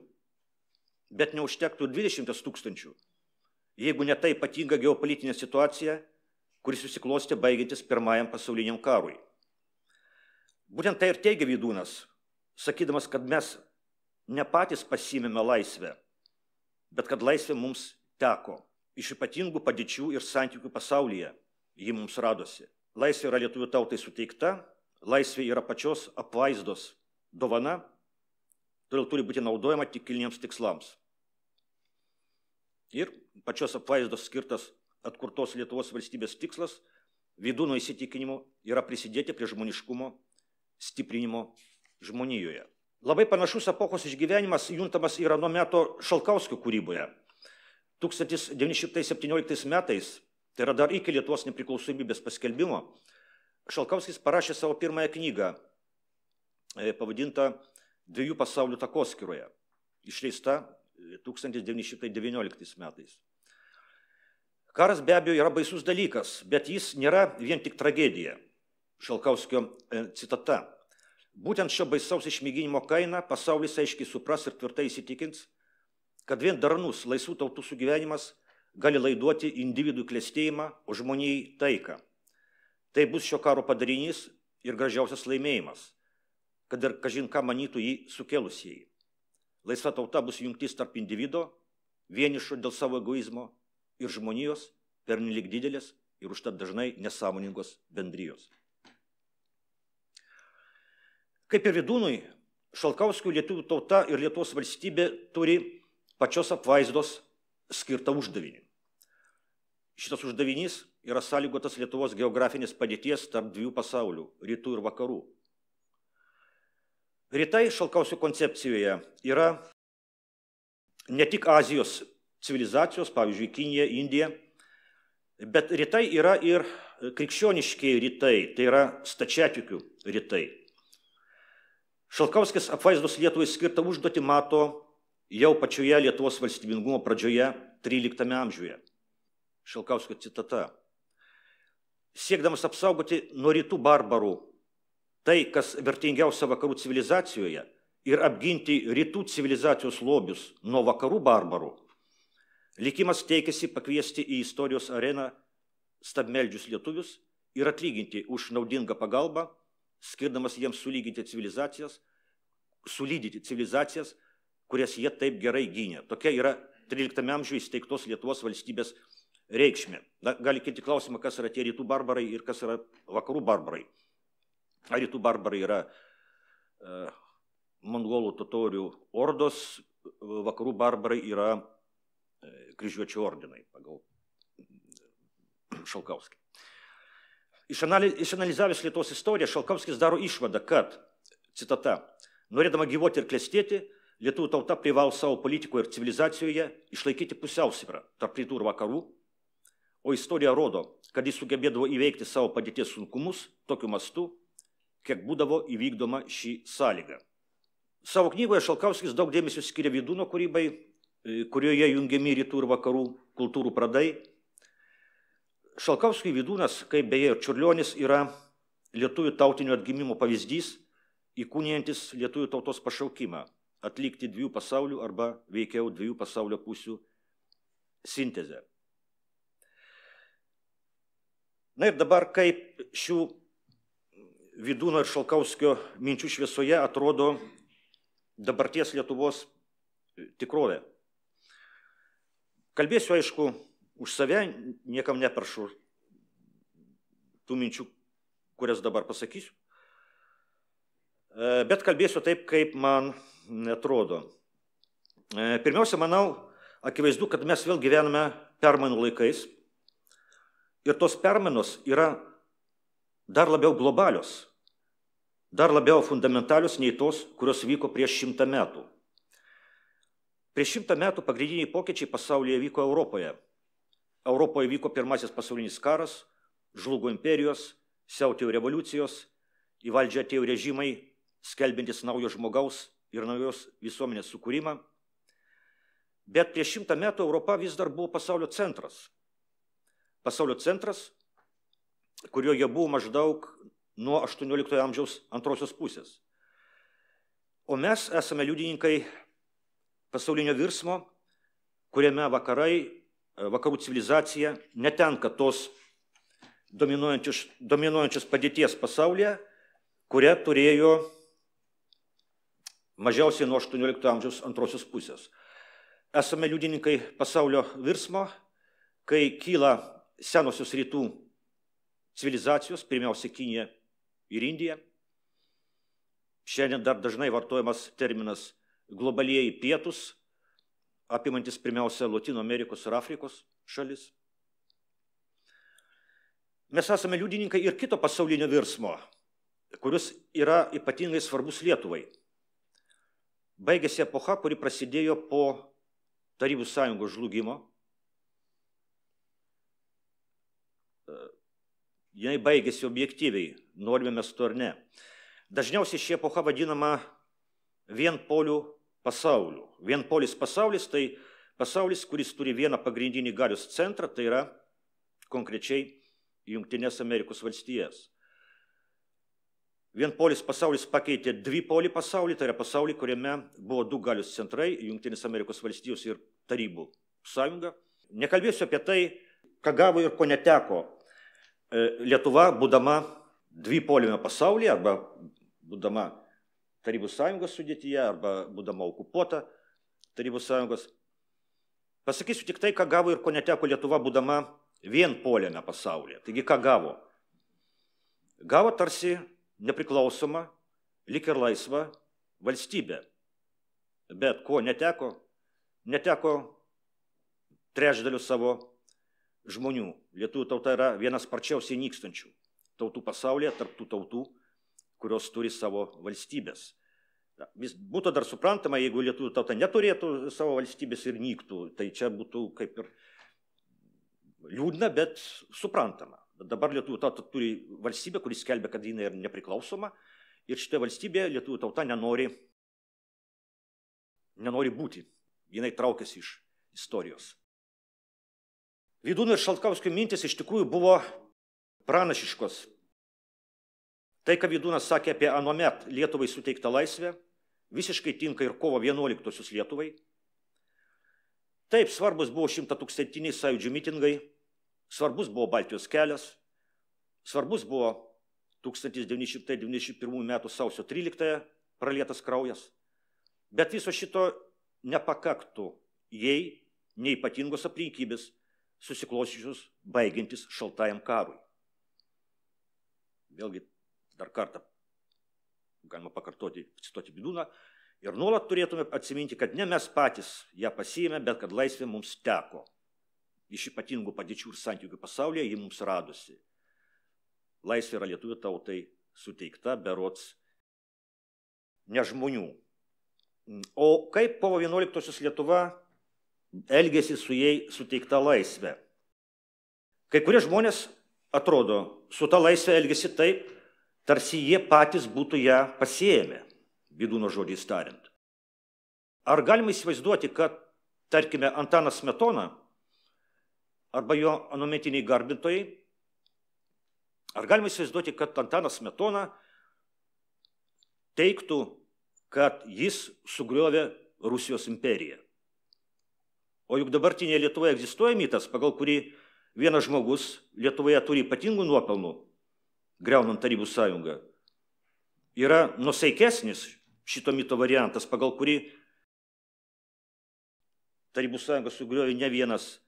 bet neužtektų 20 000, jeigu ne tai ypatinga geopolitinė situacija, kuris susiklostė baigiantis Pirmajam pasauliniam karui. Būtent tai ir teigia Vydūnas, sakydamas, kad mes ne patys pasiėmėme laisvę, bet kad laisvė mums teko. Iš ypatingų padėčių ir santykių pasaulyje ji mums radosi. Laisvė yra lietuvių tautai suteikta, laisvė yra pačios apvaizdos dovana, todėl turi būti naudojama tik kilniems tikslams. Ir pačios apvaizdos skirtas atkurtos Lietuvos valstybės tikslas, Vydūno įsitikinimu, yra prisidėti prie žmoniškumo stiprinimo žmonijoje. Labai panašus epochos išgyvenimas juntamas yra nuo meto Šalkauskio kūryboje. 1917 metais, tai yra dar iki Lietuvos nepriklausomybės paskelbimo, Šalkauskis parašė savo pirmąją knygą, pavadintą Dviejų pasaulių takoskyroje, išleista 1919 metais. Karas be abejo yra baisus dalykas, bet jis nėra vien tik tragedija. Šalkauskio citata. Būtent šio baisaus išmėginimo kainą pasaulis aiškiai supras ir tvirtai įsitikins, kad vien darnus laisvų tautų sugyvenimas gali laiduoti individų klestėjimą, o žmonijai taiką. Tai bus šio karo padarinys ir gražiausias laimėjimas, kad ir kažin ką manytų jį sukėlusieji. Laisva tauta bus jungtis tarp individo, vienišo dėl savo egoizmo, ir žmonijos pernelyg didelės ir užtat dažnai nesąmoningos bendrijos. Kaip ir Vydūnui, Šalkauskio lietuvių tauta ir Lietuvos valstybė turi pačios apvaizdos skirtą uždavinį. Šitas uždavinys yra sąlygotas Lietuvos geografinės padėties tarp dviejų pasaulių – rytų ir vakarų. Rytai Šalkauskio koncepcijoje yra ne tik Azijos civilizacijos, pavyzdžiui, Kinija, Indija, bet rytai yra ir krikščioniškiai rytai, tai yra stačiatikių rytai. Šalkauskis apvaizdos Lietuvai skirtą užduotį mato jau pačioje Lietuvos valstybingumo pradžioje 13 amžiuje. Šalkauskio citata. Siekdamas apsaugoti nuo rytų barbarų tai, kas vertingiausia vakarų civilizacijoje, ir apginti rytų civilizacijos lobius nuo vakarų barbarų, likimas teikėsi pakviesti į istorijos areną stabmeldžius lietuvius ir atlyginti už naudingą pagalbą, skirdamas jiems sulydyti civilizacijas, kurias jie taip gerai gynė. Tokia yra 13 amžiuje įsteigtos Lietuvos valstybės reikšmė. Gali kilti klausimą, kas yra tie rytų barbarai ir kas yra vakarų barbarai. Ar rytų barbarai yra mongolų totorių ordos, vakarų barbarai yra kryžiuočių ordinai pagal Šalkauskį. Išanalizavęs Lietuvos istoriją, Šalkauskis daro išvadą, kad, citata, norėdama gyvuoti ir klestėti, lietuvių tauta privalo savo politikoje ir civilizacijoje išlaikyti pusiausvyrą tarp rytų ir vakarų, o istorija rodo, kad jis sugebėdavo įveikti savo padėties sunkumus tokiu mastu, kiek būdavo įvykdoma šį sąlygą. Savo knygoje Šalkauskis daug dėmesio skiria Vydūno kūrybai, kurioje jungiami rytų ir vakarų kultūrų pradai. Šalkauskiui Vydūnas, kaip beje ir Čiurlionis, yra lietuvių tautinio atgimimo pavyzdys, įkūnijantis lietuvių tautos pašaukimą atlikti dviejų pasaulių arba veikiau dviejų pasaulio pusių sintezę. Na ir dabar, kaip šių Vydūno ir Šalkauskio minčių šviesoje atrodo dabarties Lietuvos tikrovė. Kalbėsiu, aišku, už save, niekam neperšu tų minčių, kurias dabar pasakysiu, bet kalbėsiu taip, kaip man atrodo. Pirmiausia, manau, akivaizdu, kad mes vėl gyvename permainų laikais ir tos permainos yra dar labiau globalios, dar labiau fundamentalios nei tos, kurios vyko prieš 100 metų. Prieš 100 metų pagrindiniai pokyčiai pasaulyje vyko Europoje. Europoje vyko pirmasis pasaulinis karas, žlugo imperijos, siautėjo revoliucijos, į valdžią atėjo režimai, skelbiantis naujo žmogaus ir naujos visuomenės sukūrimą. Bet prieš 100 metų Europa vis dar buvo pasaulio centras. Pasaulio centras, kurioje buvo maždaug nuo 18 amžiaus antrosios pusės. O mes esame liudininkai pasaulinio virsmo, kuriame vakarų civilizacija netenka tos dominuojančios padėties pasaulyje, kurią turėjo mažiausiai nuo 18 amžiaus antrosios pusės. Esame liudininkai pasaulio virsmo, kai kyla senosios rytų civilizacijos, pirmiausia Kinija ir Indija. Šiandien dar dažnai vartojamas terminas globalieji pietus, apimantis pirmiausia Lotynų Amerikos ir Afrikos šalis. Mes esame liudininkai ir kito pasaulinio virsmo, kuris yra ypatingai svarbus Lietuvai. Baigėsi epocha, kuri prasidėjo po Tarybų sąjungos žlugimo. Jinai baigėsi objektyviai, norime mes to ar ne. Dažniausiai ši epocha vadinama vienpolių pasauliu. Vienpolis pasaulis tai pasaulis, kuris turi vieną pagrindinį galios centrą, tai yra konkrečiai Jungtinės Amerikos valstijas. Vienpolis pasaulis pakeitė dvipolį pasaulį, tai yra pasaulį, kuriame buvo du galios centrai, Jungtinės Amerikos valstijos ir Tarybų sąjunga. Nekalbėsiu apie tai, ką gavo ir ko neteko Lietuva, būdama dvipolime pasaulyje, arba būdama Tarybų sąjungos sudėtyje, arba būdama okupuota Tarybų sąjungos. Pasakysiu tik tai, ką gavo ir ko neteko Lietuva, būdama vienpoliame pasaulyje. Taigi, ką gavo? Gavo tarsi nepriklausoma, lyg ir laisva valstybė. Bet ko neteko? Neteko trečdalių savo žmonių. Lietuvių tauta yra vienas sparčiausiai nykstančių tautų pasaulyje, tarp tų tautų, kurios turi savo valstybės. Būtų dar suprantama, jeigu lietuvių tauta neturėtų savo valstybės ir nyktų, tai čia būtų kaip ir liūdna, bet suprantama. Dabar lietuvių tauta turi valstybę, kuris skelbia, kad jinai yra nepriklausoma, ir šitą valstybę lietuvių tauta nenori būti. Jinai traukiasi iš istorijos. Vydūno ir Šalkauskio mintis iš tikrųjų buvo pranašiškos. Tai, ką Vydūnas sakė apie anuomet Lietuvai suteiktą laisvę, visiškai tinka ir kovo 11-osios Lietuvai. Taip, svarbus buvo 100-tūkstantiniai sąjūdžių mitingai, svarbus buvo Baltijos kelias, svarbus buvo 1991 metų sausio 13 pralietas kraujas, bet viso šito nepakaktų, jei neypatingos aplinkybės susiklosčiusios baigiantis šaltajam karui. Vėlgi, dar kartą galima pakartoti, cituoti Vydūną, ir nuolat turėtume atsiminti, kad ne mes patys ją pasiėmė, bet kad laisvė mums teko. Iš ypatingų padėčių ir santykių pasaulyje ji mums radosi. Laisvė yra lietuvių tautai suteikta berods ne žmonių. O kaip kovo 11-osios Lietuva elgėsi su jai suteikta laisvė? Kai kurie žmonės, atrodo, su ta laisvė elgėsi taip, tarsi jie patys būtų ją pasiėmę, Vydūno žodžiais tariant. Ar galima įsivaizduoti, kad, tarkime, Antanas Smetona arba jo anuometiniai garbintojai, ar galima įsivaizduoti, kad Antanas Smetona teiktų, kad jis sugriovė Rusijos imperiją? O juk dabartinėje Lietuvoje egzistuoja mitas, pagal kurį vienas žmogus Lietuvoje turi ypatingų nuopelnų, griaunant Tarybų sąjungą. Yra nusaikesnis šito mito variantas, pagal kurį Tarybų sąjungą sugriovė ne vienas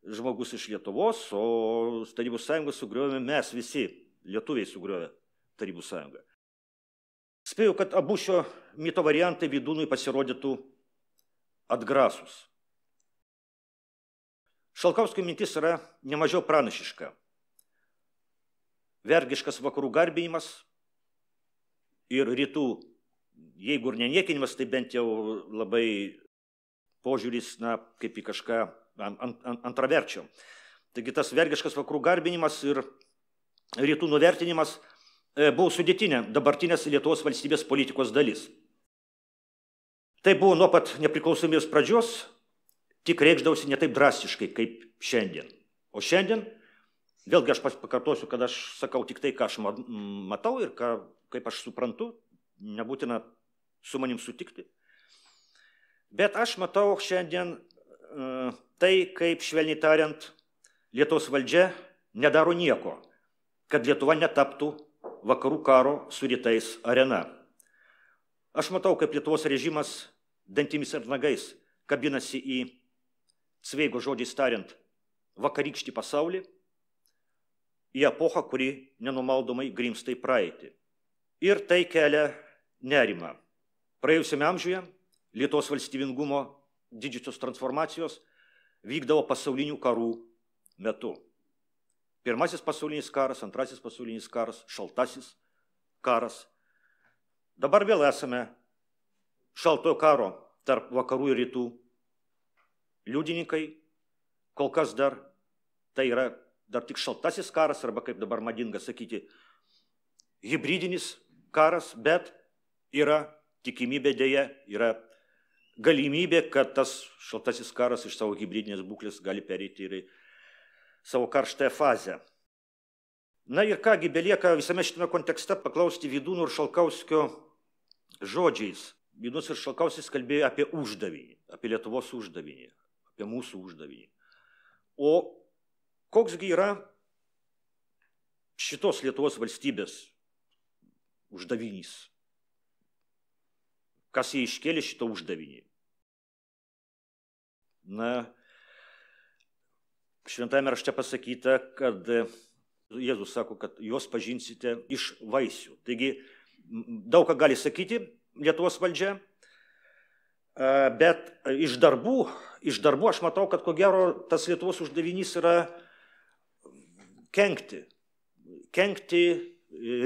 žmogus iš Lietuvos, o Tarybų sąjungą sugriovėme mes visi, lietuviai sugriovė Tarybų sąjungą. Spėju, kad abu šio mito variantai Vydūnui pasirodytų atgrasus. Šalkauskio mintis yra nemažiau pranašiška. Vergiškas vakarų garbinimas ir rytų, jeigu ir neniekinimas, tai bent jau labai požiūris, kaip į kažką antraverčio. Taigi tas vergiškas vakarų garbinimas ir rytų nuvertinimas buvo sudėtinė dabartinės Lietuvos valstybės politikos dalis. Tai buvo nuo pat nepriklausomybės pradžios, tik reikšdavosi ne taip drastiškai kaip šiandien. O šiandien, vėlgi aš pakartosiu, kad aš sakau tik tai, ką aš matau ir kaip aš suprantu, nebūtina su manim sutikti. Bet aš matau šiandien tai, kaip, švelniai tariant, Lietuvos valdžia nedaro nieko, kad Lietuva netaptų vakarų karo su rytais arena. Aš matau, kaip Lietuvos režimas dantimis ir nagais kabinasi į, Cveigo žodžiais tariant, vakarykštį pasaulį, į epochą, kuri nenumaldomai grimsta į praeitį. Ir tai kelia nerimą. Praėjusiame amžiuje Lietuvos valstybingumo didžiosios transformacijos vykdavo pasaulinių karų metu. Pirmasis pasaulinis karas, antrasis pasaulinis karas, šaltasis karas. Dabar vėl esame šaltojo karo tarp vakarų ir rytų liudininkai. Kol kas dar tai yra dar tik šaltasis karas, arba kaip dabar madinga sakyti, hibridinis karas, bet yra tikimybė dėja, yra galimybė, kad tas šaltasis karas iš savo hibridinės būklės gali pereiti ir į savo karštąją fazę. Na ir kągi belieka visame šitame kontekste paklausti Vydūno ir Šalkauskio žodžiais. Vydūnas ir Šalkauskis kalbėjo apie uždavinį, apie Lietuvos uždavinį, apie mūsų uždavinį. O koksgi yra šitos Lietuvos valstybės uždavinys? Kas jie iškėlė šitą uždavinį? Na, šventame rašte pasakyta, kad Jėzus sako, kad juos pažinsite iš vaisių. Taigi, daug ką gali sakyti Lietuvos valdžia, bet iš darbų aš matau, kad ko gero tas Lietuvos uždavinys yra kenkti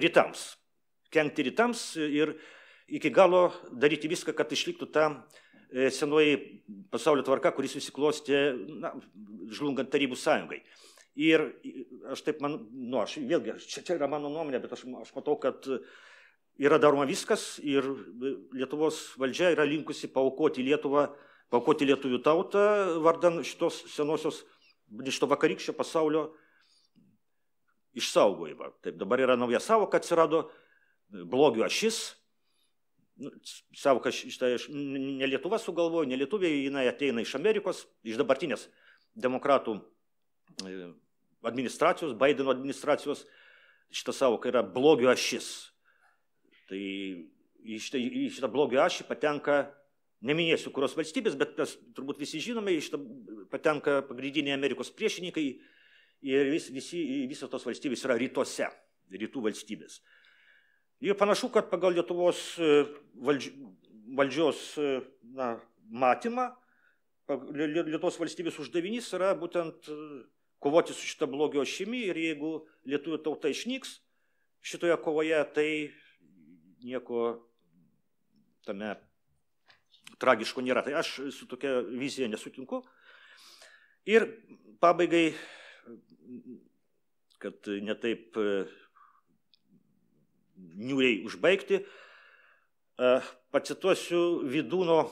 rytams ir iki galo daryti viską, kad išliktų ta senoji pasaulio tvarka, kuris susiklostė žlungant Tarybų sąjungai. Ir aš taip vėlgi, čia yra mano nuomonė, bet aš matau, kad yra daroma viskas ir Lietuvos valdžia yra linkusi paaukoti Lietuvą, paaukoti lietuvių tautą vardan šitos senosios, šito vakarykščio pasaulio išsaugojimą. Taip, dabar yra nauja savoka atsirado, blogio ašis. Savoka ne Lietuva sugalvojo, ne lietuviai, jinai ateina iš Amerikos, iš dabartinės demokratų administracijos, Baideno administracijos. Šita savoka yra blogio ašis. Tai į šitą blogio ašį patenka, neminėsiu kurios valstybės, bet mes turbūt visi žinome, į šitą patenka pagrindiniai Amerikos priešininkai ir visos tos valstybės yra rytuose, rytų valstybės. Ir panašu, kad pagal Lietuvos valdžios matymą, Lietuvos valstybės uždavinys yra būtent kovoti su šitą blogio ašimi ir jeigu lietuvių tauta išnyks šitoje kovoje, tai nieko tame tragiško nėra. Tai aš su tokia vizija nesutinku. Ir pabaigai, kad netaip niūriai užbaigti, pacituosiu Vydūno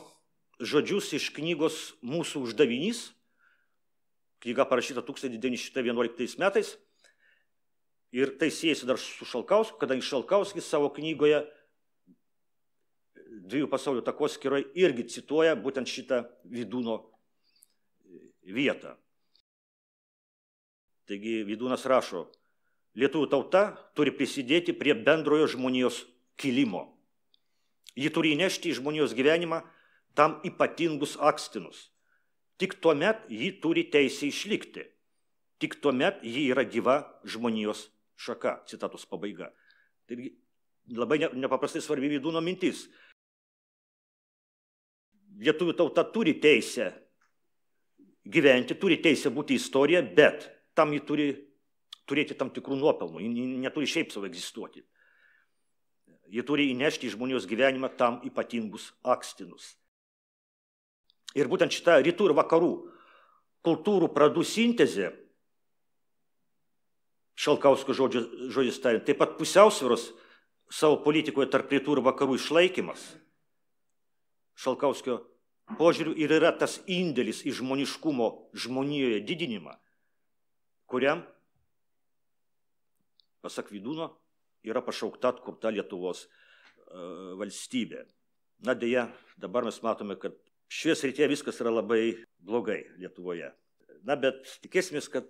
žodžius iš knygos Mūsų uždavinys. Knyga parašyta 1911 metais. Ir tai siejasi dar su Šalkausku, kadangi Šalkauskis savo knygoje Dviejų pasaulio takoskyroje irgi cituoja būtent šitą Vydūno vietą. Taigi Vydūnas rašo: Lietuvių tauta turi prisidėti prie bendrojo žmonijos kilimo. Ji turi įnešti į žmonijos gyvenimą tam ypatingus akstinus. Tik tuomet ji turi teisę išlikti. Tik tuomet ji yra gyva žmonijos šaka. Citatos pabaiga. Tai labai nepaprastai svarbi Vydūno mintis. Lietuvių tauta turi teisę gyventi, turi teisę būti istorija, bet tam ji turi turėti tam tikrų nuopelnų. Ji neturi šiaip savo egzistuoti. Ji turi įnešti į žmonijos gyvenimą tam ypatingus akstinus. Ir būtent šita rytų ir vakarų kultūrų pradų sintezė, Šalkauskio žodžiais tariant, taip pat pusiausvyros savo politikoje tarp rytų ir vakarų išlaikymas, Šalkauskio požiūriu ir yra tas indėlis į žmoniškumo žmonijoje didinimą, kuriam, pasak Vydūno, yra pašaukta atkurta Lietuvos valstybė. Na dėja, dabar mes matome, kad šioje srityje viskas yra labai blogai Lietuvoje. Na, bet tikėsimės, kad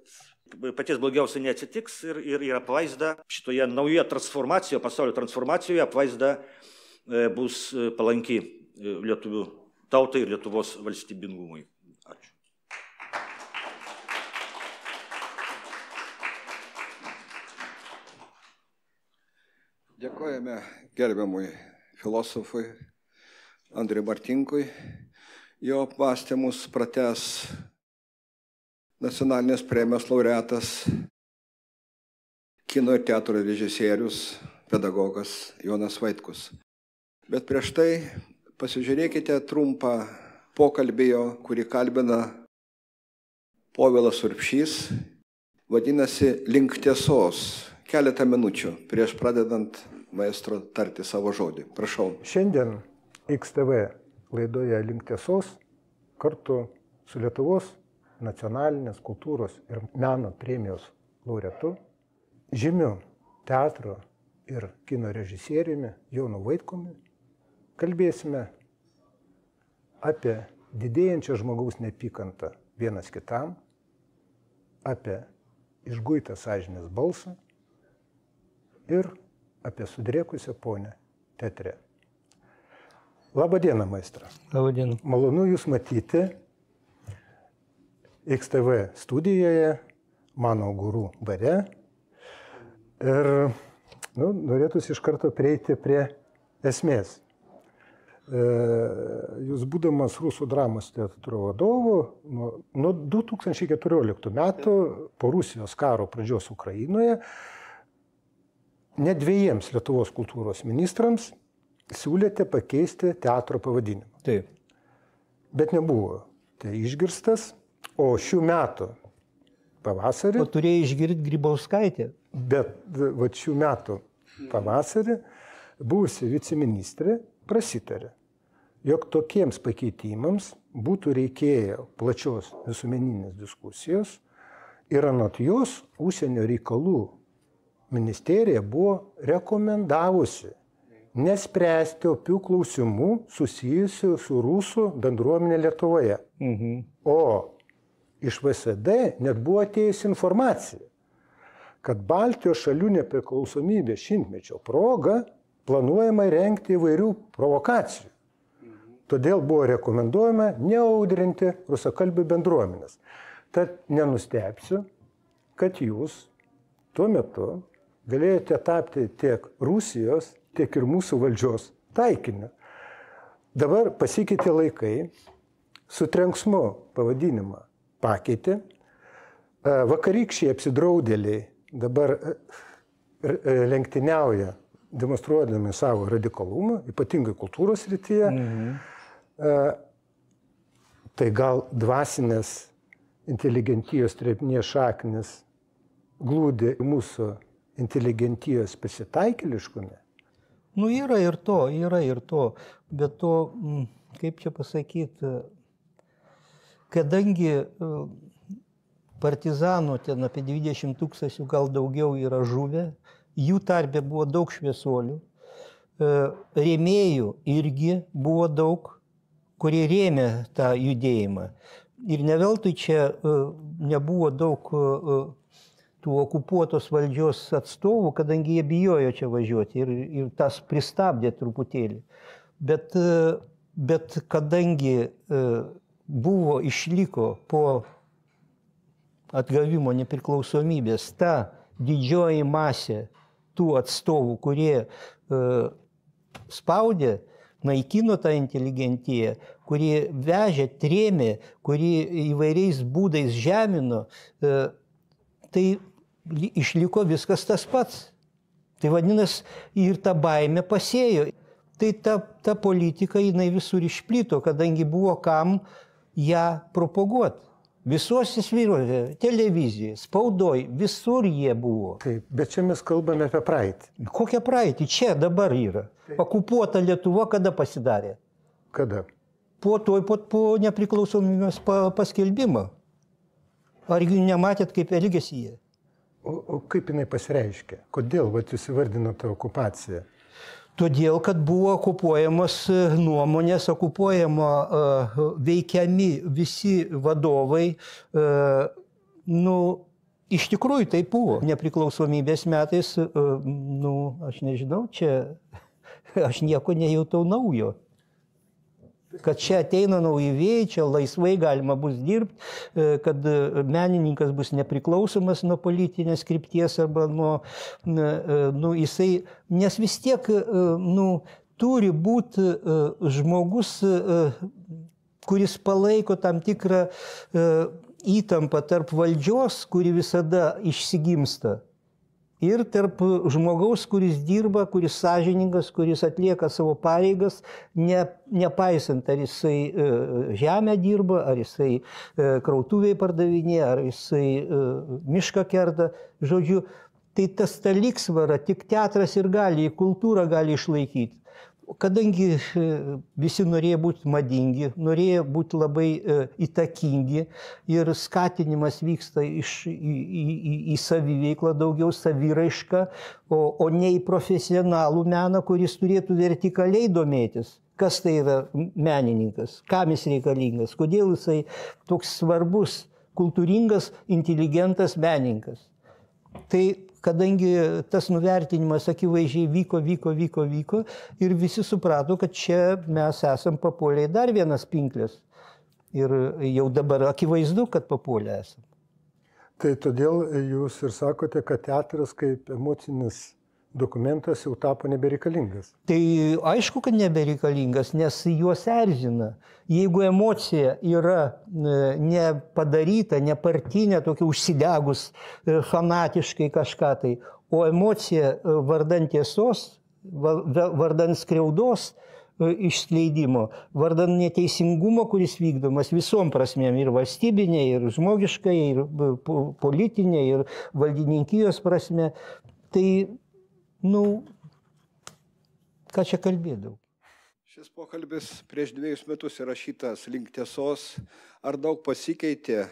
paties blogiausia neatsitiks ir apvaizda šitoje naujoje transformacijoje, pasaulio transformacijoje apvaizda bus palanki lietuvių tautai ir Lietuvos valstybingumui. Ačiū. Dėkojame gerbiamui filosofui Andriui Martinkui. Jo apmąstymus pratęs nacionalinės premijos laureatas, kino ir teatro režisierius, pedagogas Jonas Vaitkus. Bet prieš tai pasižiūrėkite trumpą pokalbį, kurį kalbina Povilas Urbšys, vadinasi Link tiesos. Keletą minučių prieš pradedant maestro tarti savo žodį. Prašau. Šiandien XTV laidoje Link tiesos kartu su Lietuvos nacionalinės kultūros ir meno premijos laureatu, žymiu teatro ir kino režisieriumi Jonu Vaitkumi kalbėsime apie didėjančią žmogaus neapykantą vienas kitam, apie išguitą sąžinės balsą ir apie sudrėkusią ponę teatre. Labą dieną, maestra. Labą dieną. Malonu Jūs matyti XTV studijoje, mano gurų bare. Ir norėtųsi iš karto prieiti prie esmės. Jūs būdamas Rusų dramos teatro vadovu nuo 2014 metų po Rusijos karo pradžios Ukrainoje net 2 Lietuvos kultūros ministrams siūlėte pakeisti teatro pavadinimą. Taip. Bet nebuvo tai išgirstas, o šių metų pavasarį... O turėjai išgirti Grybauskaitę. Bet šių metų pavasarį buvusi viceministrė prasitarė, jog tokiems pakeitimams būtų reikėjo plačios visuomeninės diskusijos ir anot jos užsienio reikalų ministerija buvo rekomendavusi nespręsti opių klausimų susijusių su rusų bendruomenė Lietuvoje. O iš VSD net buvo atėjusi informacija, kad Baltijos šalių nepriklausomybės šimtmečio proga planuojama rengti įvairių provokacijų. Todėl buvo rekomenduojama neaudrinti rusakalbių bendruomenės. Tad nenustebsiu, kad jūs tuo metu galėjote tapti tiek Rusijos, tiek ir mūsų valdžios taikiniu. Dabar pasikeitė laikai, su trenksmu pavadinimą pakeitė, vakarykščiai apsidraudėliai dabar lenktyniauja, demonstruodami savo radikalumą, ypatingai kultūros srityje. Tai gal dvasinės inteligentijos trepnės šaknis glūdi mūsų inteligentijos pasitaikėliškume? Yra ir to, bet to, kaip čia pasakyti, kadangi partizanų ten apie 20 000 gal daugiau yra žuvę, jų tarpe buvo daug šviesuolių, rėmėjų irgi buvo daug, kurie rėmė tą judėjimą. Ir ne veltui čia nebuvo daug tų okupuotos valdžios atstovų, kadangi jie bijojo čia važiuoti ir tas pristabdė truputėlį. Bet kadangi išliko po atgavimo nepriklausomybės ta didžioji masė tų atstovų, kurie spaudė, naikino tą inteligentiją, kurie vežė, trėmė, kurie įvairiais būdais žemino, tai išliko viskas tas pats. Tai vadinasi, ir ta baimė pasėjo. Tai ta politika, jinai visur išplito, kadangi buvo kam ją propaguoti. Visuose svyruose, televizijoje, spaudoj, visur jie buvo. Taip, bet čia mes kalbame apie praeitį. Kokią praeitį? Čia dabar yra. Okupuota Lietuva kada pasidarė? Kada? Po nepriklausomybės paskelbimo. Argi nematėt, kaip elgėsi jie? O kaip jinai pasireiškia? Kodėl jūs įvardinote okupaciją? Todėl, kad buvo okupuojamos nuomonės, veikiami visi vadovai. Iš tikrųjų tai buvo. Nepriklausomybės metais, aš nežinau, čia aš nieko nejutau naujo. Kad čia ateina nauji vėjai, čia laisvai galima bus dirbti, kad menininkas bus nepriklausomas nuo politinės krypties arba nuo jisai, nes vis tiek turi būti žmogus, kuris palaiko tam tikrą įtampą tarp valdžios, kuri visada išsigimsta, ir tarp žmogaus, kuris dirba, kuris sąžiningas, kuris atlieka savo pareigas, nepaisant, ar jisai žemę dirba, ar jisai krautuvėje pardavinėja, ar jisai mišką kerta. Žodžiu, tai tas ta lygsvara tik teatras ir gali, kultūrą gali išlaikyti. Kadangi visi norėjo būti madingi, norėjo būti labai įtakingi ir skatinimas vyksta į saviveiklą, daugiau saviraišką, o ne į profesionalų meną, kuris turėtų vertikaliai domėtis. Kas tai yra menininkas, kam jis reikalingas, kodėl jisai toks svarbus, kultūringas, inteligentas menininkas. Tai kadangi tas nuvertinimas akivaizdžiai vyko ir visi suprato, kad čia mes esam papuolę į dar vienas pinkles. Ir jau dabar akivaizdu, kad papuolę esam. Tai todėl jūs ir sakote, kad teatras kaip emocinis dokumentas jau tapo nebereikalingas. Tai aišku, kad nebereikalingas, nes juos erzina. Jeigu emocija yra nepadaryta, nepartinė, tokia užsidegus fanatiškai kažką tai, o emocija vardan tiesos, vardan skriaudos išskleidimo, vardan neteisingumo, kuris vykdomas visom prasmėm, ir valstybinė, ir žmogiškai, ir politinė, ir valdininkijos prasme, tai ką čia kalbėdavau? Šis pokalbis prieš 2 metus įrašytas link tiesos. Ar daug pasikeitė?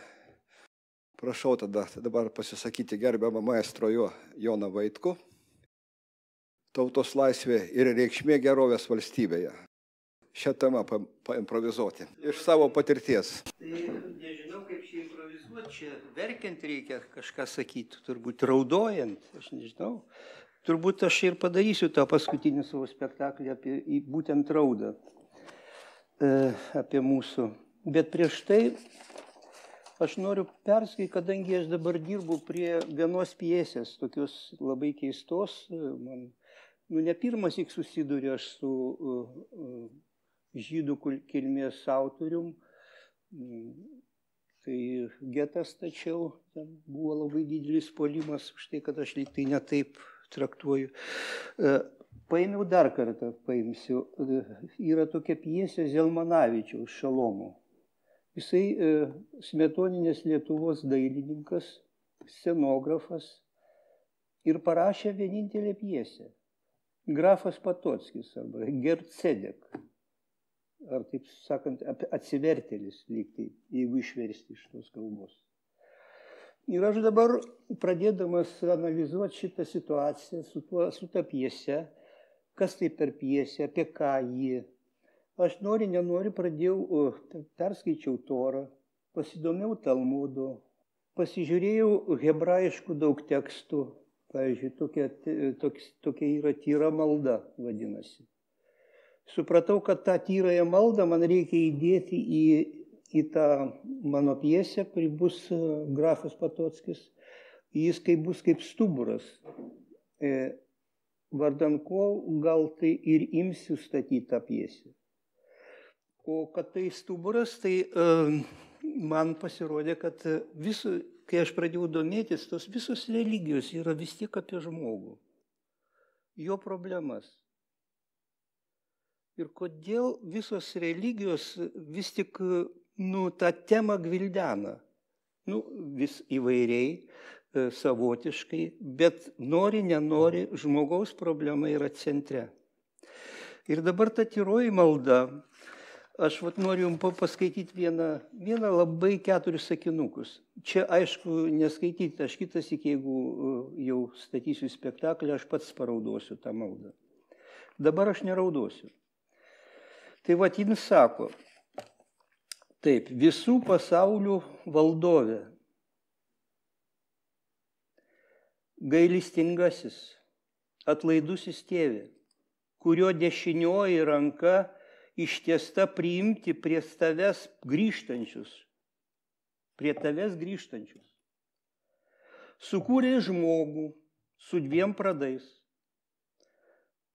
Prašau dabar pasisakyti gerbiamą maestro Joną Vaitkų. Tautos laisvė ir reikšmė gerovės valstybėje. Šią temą paimprovizuoti iš savo patirties. Tai nežinau, kaip čia improvizuoti, čia verkiant reikia kažką sakyti, turbūt raudojant, aš nežinau. Turbūt aš ir padarysiu tą paskutinį savo spektaklį apie būtent raudą, apie mūsų. Bet prieš tai aš noriu perskaityti, kadangi aš dabar dirbu prie vienos pjesės, tokios labai keistos. Man, ne pirmąsyk susiduriu aš su žydų kilmės autorium. Tai getas tačiau, ten buvo labai didelis puolimas už tai, kad aš lyg tai netaip traktuoju. Paėmiau dar kartą, paimsiu. Yra tokia pjesė Zelmanavičiaus Šalomo. Jisai smetoninės Lietuvos dailininkas, scenografas ir parašė vienintelę pjesę. Grafas Patockis arba Gercedek. Ar taip sakant, atsivertėlis lyg tai, jeigu išversti iš tos kalbos. Ir aš dabar, pradėdamas analizuoti šitą situaciją su ta pjese, kas tai per pjesė, apie ką ji, aš nenori pradėjau, perskaičiau Torą, pasidomėjau Talmudu, pasižiūrėjau hebrajiškų daug tekstų, pavyzdžiui, tokia yra tyra malda, vadinasi. Supratau, kad tą tyrąją maldą man reikia įdėti į tą mano pjesę, kuri bus Grafas Patockis. Jis bus kaip stuburas. Vardan ko gal tai ir imsiu statyti tą pjesę. O kad tai stuburas, tai man pasirodė, kad kai aš pradėjau domėtis, tos visos religijos yra vis tiek apie žmogų. Jo problemas. Ir kodėl visos religijos vis tik tą temą gvildena. Vis įvairiai, savotiškai, bet nori, nenori, žmogaus problema yra centre. Ir dabar ta tyroji malda, aš noriu jums paskaityti vieną labai 4 sakinukus. Čia, aišku, neskaityti, aš kitassyk, jeigu jau statysiu spektaklį, aš pats paraudosiu tą maldą. Dabar aš neraudosiu. Tai jin sako, taip, visų pasaulių valdovė, gailestingasis, atlaidusis tėvė, kurio dešinioji ranka ištiesta priimti prie tavęs grįžtančius. Prie tavęs grįžtančius. Sukūrė žmogų su 2 pradais.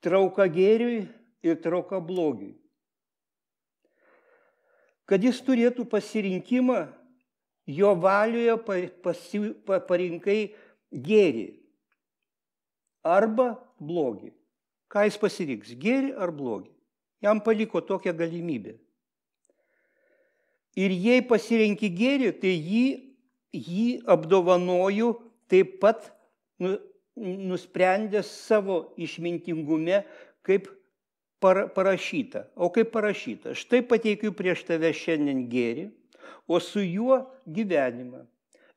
Trauka gėriui ir trauka blogiui. Kad jis turėtų pasirinkimą, jo valioje parinkai gėrį arba blogį. Ką jis pasirinks, gėrį ar blogį? Jam paliko tokią galimybę. Ir jei pasirenki gėrį, tai jį apdovanoju taip pat nusprendęs savo išmintingume, kaip parašyta. O kaip parašyta? Štai pateikiu prieš tave šiandien gėrį, o su juo gyvenimą.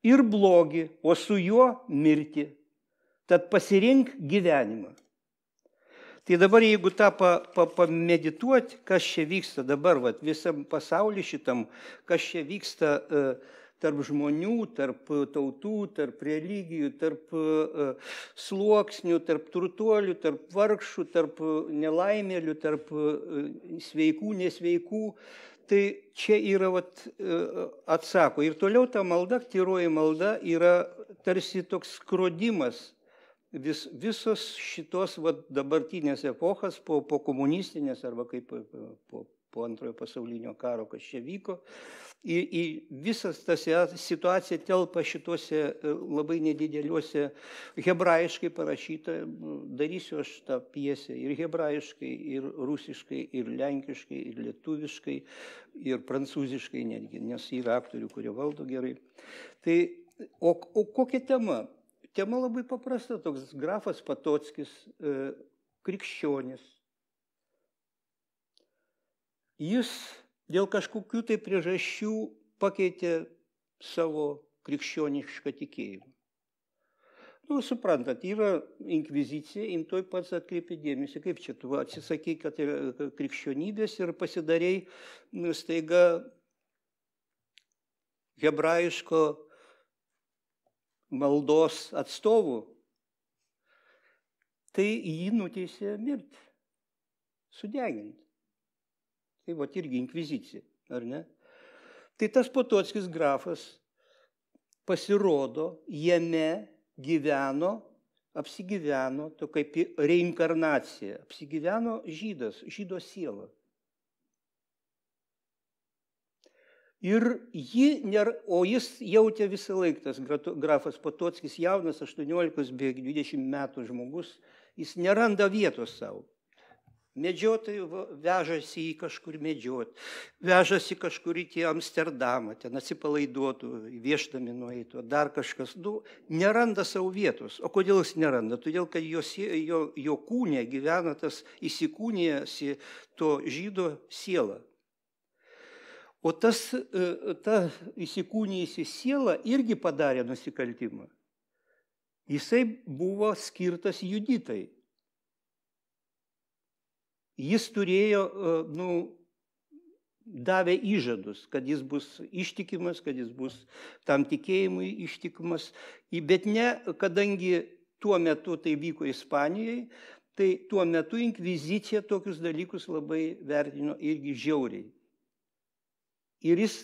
Ir blogį, o su juo mirtį. Tad pasirink gyvenimą. Tai dabar, jeigu tą pamedituoti, kas čia vyksta dabar, visam pasaulyje šitam, kas čia vyksta tarp žmonių, tarp tautų, tarp religijų, tarp sluoksnių, tarp turtuolių, tarp vargšų, tarp nelaimėlių, tarp sveikų, nesveikų, tai čia yra, atsako. Ir toliau ta malda, tyroji malda, yra tarsi toks skrodimas. Visos šitos dabartinės epochas, po komunistinės arba kaip po Antrojo pasaulinio karo, kas čia vyko, į visas tas situacija telpa šituose labai nedideliuose, hebrajiškai parašyta, darysiu aš tą pjesę ir hebrajiškai, ir rusiškai, ir lenkiškai, ir lietuviškai, ir prancūziškai netgi, nes yra aktorių, kurie valdo gerai. Tai, o kokia tema? Tema labai paprasta, toks grafas Patockis, krikščionis. Jis dėl kažkokių tai priežasčių pakeitė savo krikščionišką tikėjimą. Suprantat, yra inkvizicija, toj pats atkreipė dėmesį, kaip čia tu atsisakei krikščionybės ir pasidarei staiga hebrajiško maldos atstovų, tai jį nuteisė mirti, sudeginti. Tai irgi inkvizicija, ar ne? Tai tas Potockis grafas pasirodo, jame gyveno, apsigyveno, to kaip reinkarnacija, apsigyveno žydas, žydo siela. Ir jis jautė visą laiką, tas grafas Potockis, jaunas, 18, beveik 20 metų žmogus, jis neranda vietos savo. Medžiotojai vežasi į kažkur medžioti, vežasi kažkur į Amsterdamą, ten atsipalaiduotų, viešdami nueitų, dar kažkas, neranda savo vietos. O kodėl jis neranda? Todėl, kad jo kūne gyvena tas įsikūnijasi to žydo siela. O ta įsikūnijusi siela irgi padarė nusikaltimą. Jisai buvo skirtas Juditai. Jis turėjo, davė įžadus, kad jis bus ištikimas, kad jis bus tam tikėjimui ištikimas. Bet ne, kadangi tuo metu tai vyko Ispanijoje, tai tuo metu inkvizicija tokius dalykus labai vertino irgi žiauriai. Ir jis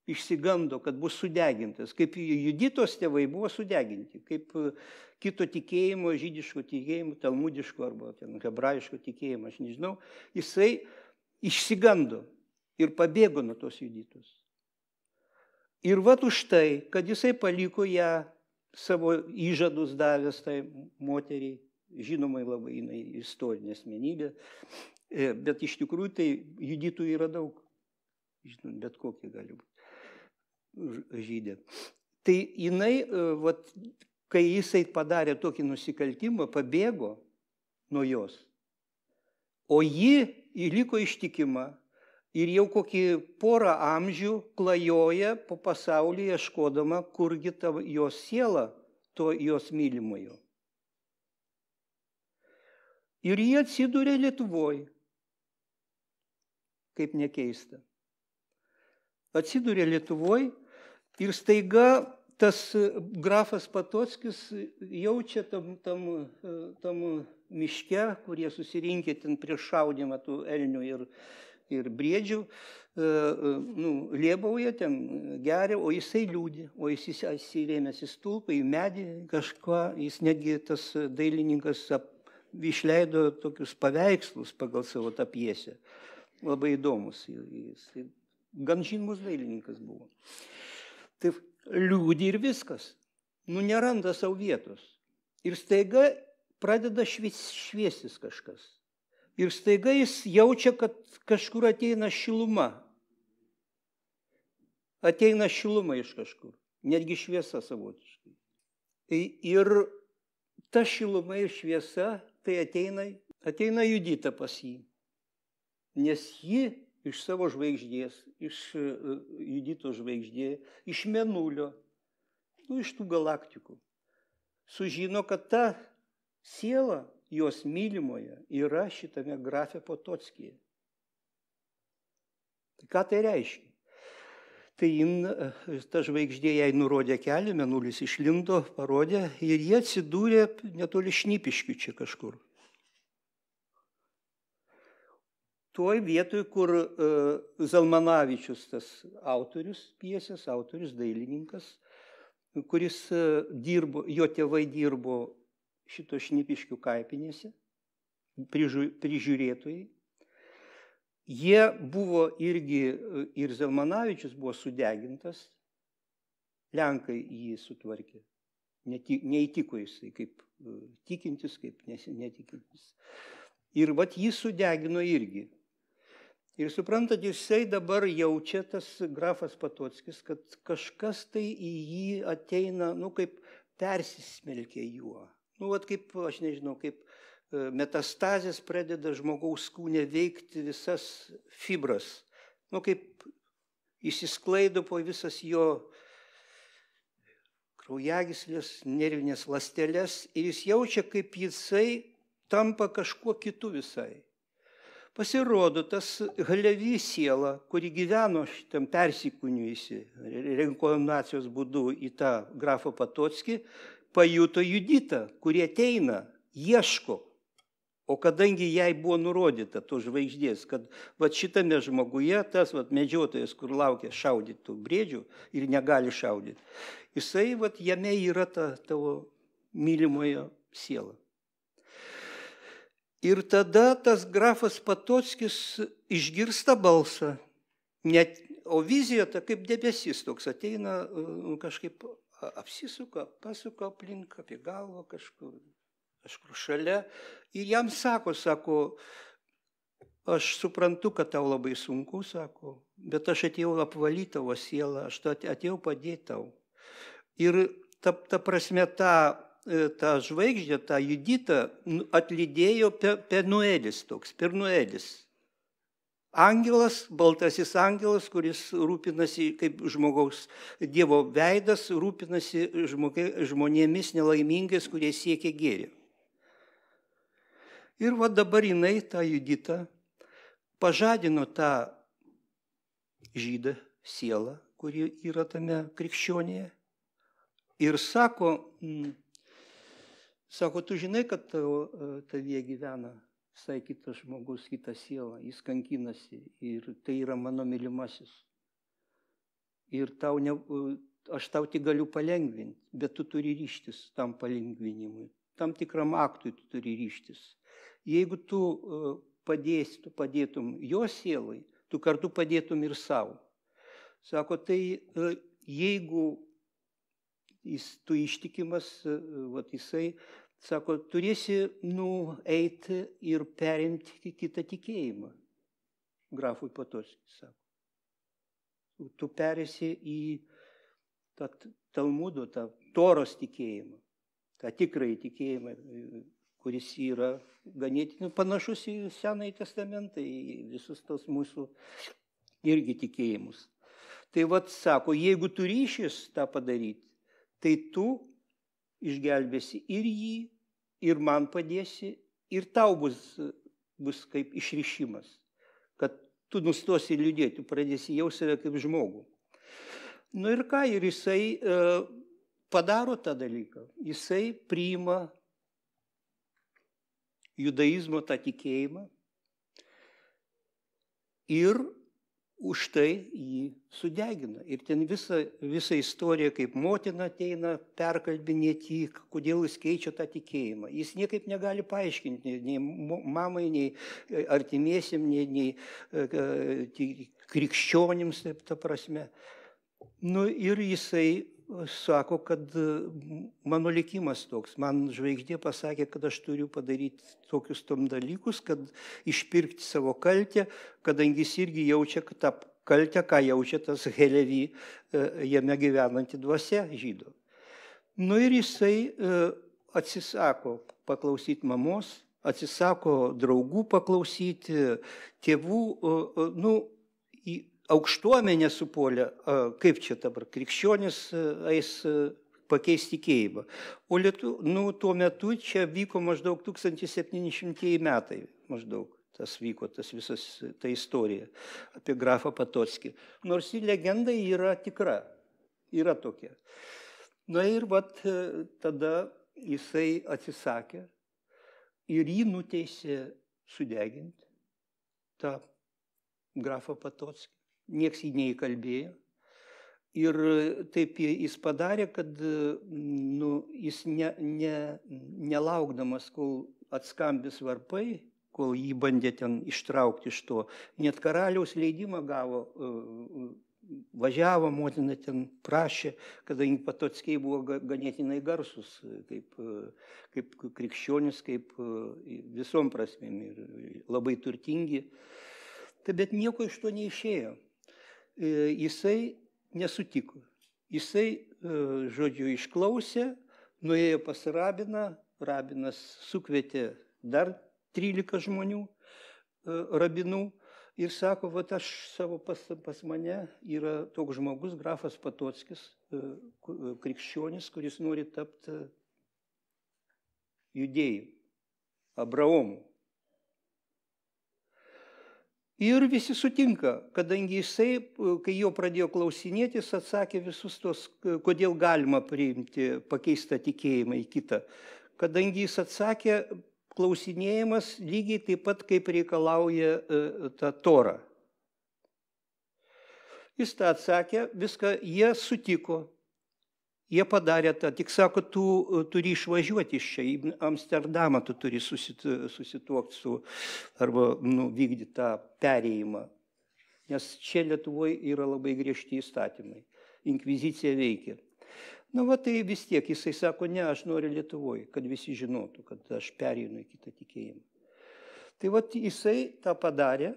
išsigando, kad bus sudegintas, kaip Juditos tėvai buvo sudeginti, kaip kito tikėjimo, žydiško tikėjimo, talmudiško arba hebrajiško tikėjimo, aš nežinau, jisai išsigando ir pabėgo nuo tos Juditos. Ir už tai, kad jisai paliko ją savo įžadus davęs tai moteriai, žinomai labai istorinė asmenybė, bet iš tikrųjų tai Juditų yra daug. Žinot, bet kokie gali būti žydė. Tai jinai, kai jisai padarė tokį nusikaltimą, pabėgo nuo jos, o ji liko ištikima ir jau kokį porą amžių klajoja po pasaulį ieškodama, kurgi ta jos siela, to jos mylimojo. Ir jie atsidūrė Lietuvoje, kaip nekeista. Atsidūrė Lietuvoje ir staiga tas grafas Patockis jaučia tam miške, kurie susirinkė ten prieš šaudimą tų elnių ir briedžių, liebauja, ten geria, o jisai liūdi, o jis įsirėmęs į stulpą, į medį kažką, jis netgi tas dailininkas išleido tokius paveikslus pagal savo tą pjesę. Labai įdomus, jis gan žymus dailininkas buvo. Tai liūdi ir viskas, neranda savo vietos. Ir staiga pradeda šviestis kažkas. Ir staiga jis jaučia, kad kažkur ateina šiluma. Ateina šiluma iš kažkur, netgi šviesa savotiškai. Ir ta šiluma ir šviesa, tai ateina Judita pas jį. Nes ji iš savo žvaigždės, iš Juditos žvaigždė, iš Mėnulio, iš tų galaktikų, sužino, kad ta siela jos mylimoje yra šitame grafe Potockyje. Tai ką tai reiškia? Tai ta žvaigždė jai nurodė kelią, Mėnulis išlindo, parodė ir jie atsidūrė netoli Šnipiškių čia kažkur. Tuoj vietoj, kur Zalmanavičius, tas autorius, pjesės autorius, dailininkas, kuris dirbo, jo tėvai dirbo šito Šnipiškių kaipinėse, prižiūrėtojai. Jie buvo irgi, ir Zalmanavičius buvo sudegintas, Lenkai jį sutvarkė. Neįtiko jisai kaip tikintis, kaip netikintis. Ir vat jį sudegino irgi. Ir suprantat, jisai dabar jaučia, tas grafas Patockis, kad kažkas tai į jį ateina, kaip persismelkia juo. Vat kaip, aš nežinau, kaip metastazės pradeda žmogaus kūne veikti visas fibras. Kaip įsisklaido po visas jo kraujagyslės, nervinės ląsteles ir jis jaučia, kaip jisai tampa kažkuo kitu visai. Pasirodo, tas Halevi siela, kuri gyveno šitam persikūnijusi reinkarnacijos būdu į tą grafą Patockį, pajuto Juditą, kuri ateina, ieško. O kadangi jai buvo nurodyta tos žvaigždės, kad šitame žmoguje, tas medžiotojas, kur laukia šaudyti tų briedžių ir negali šaudyti, jisai jame yra ta tavo mylimojo siela. Ir tada tas grafas Patockis išgirsta balsą, o vizija ta kaip debesis toks ateina, kažkaip apsisuka, pasuka aplink, apie galvą kažkur šalia. Ir jam sako, aš suprantu, kad tau labai sunku, sako, bet aš atėjau apvalyti tavo sielą, aš atėjau padėti tau. Ir ta prasme tą žvaigždę, tą Juditą atlydėjo Pernuelis toks, Pernuelis. Angelas, baltasis angelas, kuris rūpinasi kaip žmogaus Dievo veidas, rūpinasi žmonėmis nelaimingais, kurie siekia gėrį. Ir dabar jinai, tą Juditą, pažadino tą žydą sielą, kuri yra tame krikščionėje. Ir sako, tu žinai, kad tavyje gyvena visai kitas žmogus, kita siela, jis kankinasi ir tai yra mano mylimasis. Ir aš tau tik galiu palengvinti, bet tu turi ryžtis tam palengvinimui. Tam tikram aktui tu turi ryžtis. Jeigu tu padėtum jo sielai, tu kartu padėtum ir savo. Sako, tai jeigu tu ištikimas, jisai, sako, turėsi eiti ir perimti kitą tikėjimą. Grafui Potockiui, sako. Tu perėsi į tą Talmudo, tą Toros tikėjimą, tą tikrąjį tikėjimą, kuris yra ganėtinai panašus į Senąjį testamentą, į visus tos mūsų irgi tikėjimus. Tai sako, jeigu tu ryšis tą padaryti, tai tu išgelbėsi ir jį, ir man padėsi, ir tau bus kaip išrišimas, kad tu nustosi liūdėti, tu pradėsi jau save kaip žmogų. Ir ką, ir jisai padaro tą dalyką. Jisai priima judaizmo tą tikėjimą ir už tai jį sudegina. Ir ten visa istorija, kaip motina ateina perkalbinėti jį, kodėl jis keičia tą tikėjimą. Jis niekaip negali paaiškinti nei mamai, nei artimiesiam, nei krikščionims, taip ta prasme. Nu, ir jisai sako, kad mano likimas toks. Man žvaigždė pasakė, kad aš turiu padaryti tokius tom dalykus, kad išpirkti savo kaltę, kadangi jis irgi jaučia tą kaltę, ką jaučia tas Helevi, jame gyvenanti dvasia žydų. Nu ir jisai atsisako paklausyti mamos, atsisako draugų paklausyti, tėvų, į aukštuomenę supuolė, kaip čia dabar, krikščionis eis pakeisti tikėjimą. O tuo metu čia vyko maždaug 1700 metai, maždaug tas vyko, tas visas ta istorija apie grafą Patockį. Nors į legendą yra tikra, yra tokia. Na ir vat tada jisai atsisakė ir jį nuteisė sudeginti, tą grafą Patockį. Nieks jį neįkalbėjo. Ir taip jis padarė, kad jis nelaukdamas, kol atskambis varpai, kol jį bandė ten ištraukti iš to, net karaliaus leidimą gavo, važiavo, motina ten prašė, kadangi Patockiai buvo ganėtinai garsus, kaip krikščionis, kaip visom prasmėm ir labai turtingi. Bet nieko iš to neišėjo. Jisai nesutiko. Jisai, žodžiu, išklausė, nuėjo pas rabiną, rabinas sukvietė dar 13 žmonių, rabinų, ir sako, vat aš savo pas mane yra toks žmogus, grafas Patockis, krikščionis, kuris nori tapti judėjų, Abraomu. Ir visi sutinka, kadangi jisai, kai jo pradėjo klausinėti, jis atsakė visus tos, kodėl galima priimti pakeistą tikėjimą į kitą. Kadangi jis atsakė, klausinėjimas lygiai taip pat, kaip reikalauja tą Torą. Jis tą atsakė, viską, jie sutiko. Jie padarė tą, tik sako, tu turi išvažiuoti iš čia, į Amsterdamą tu turi susituokti su, arba vykdyti tą perėjimą. Nes čia Lietuvoje yra labai griežti įstatymai. Inkvizicija veikia. Na, va tai vis tiek jisai sako, ne, aš noriu Lietuvoje, kad visi žinotų, kad aš perėjau į kitą tikėjimą. Tai va jisai tą padarė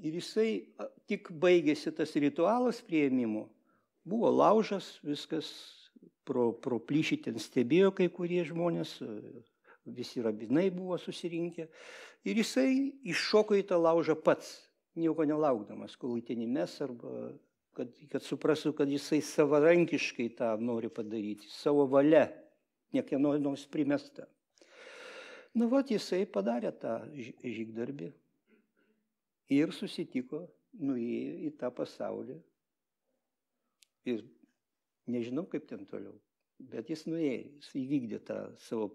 ir jisai tik baigėsi tas ritualas priėmimo. Buvo laužas, viskas. Pro plyšį ten stebėjo kai kurie žmonės, visi rabinai buvo susirinkę. Ir jisai iššoko į tą laužą pats, nieko nelaukdamas, kol ten įmes, arba kad suprastų, kad jisai savarankiškai tą nori padaryti, savo valia, niekieno nors primesta. Nu, vat jisai padarė tą žygdarbį ir susitiko, nuėjo į tą pasaulį. Ir nežinau, kaip ten toliau, bet jis nuėjo, jis įvykdė tą savo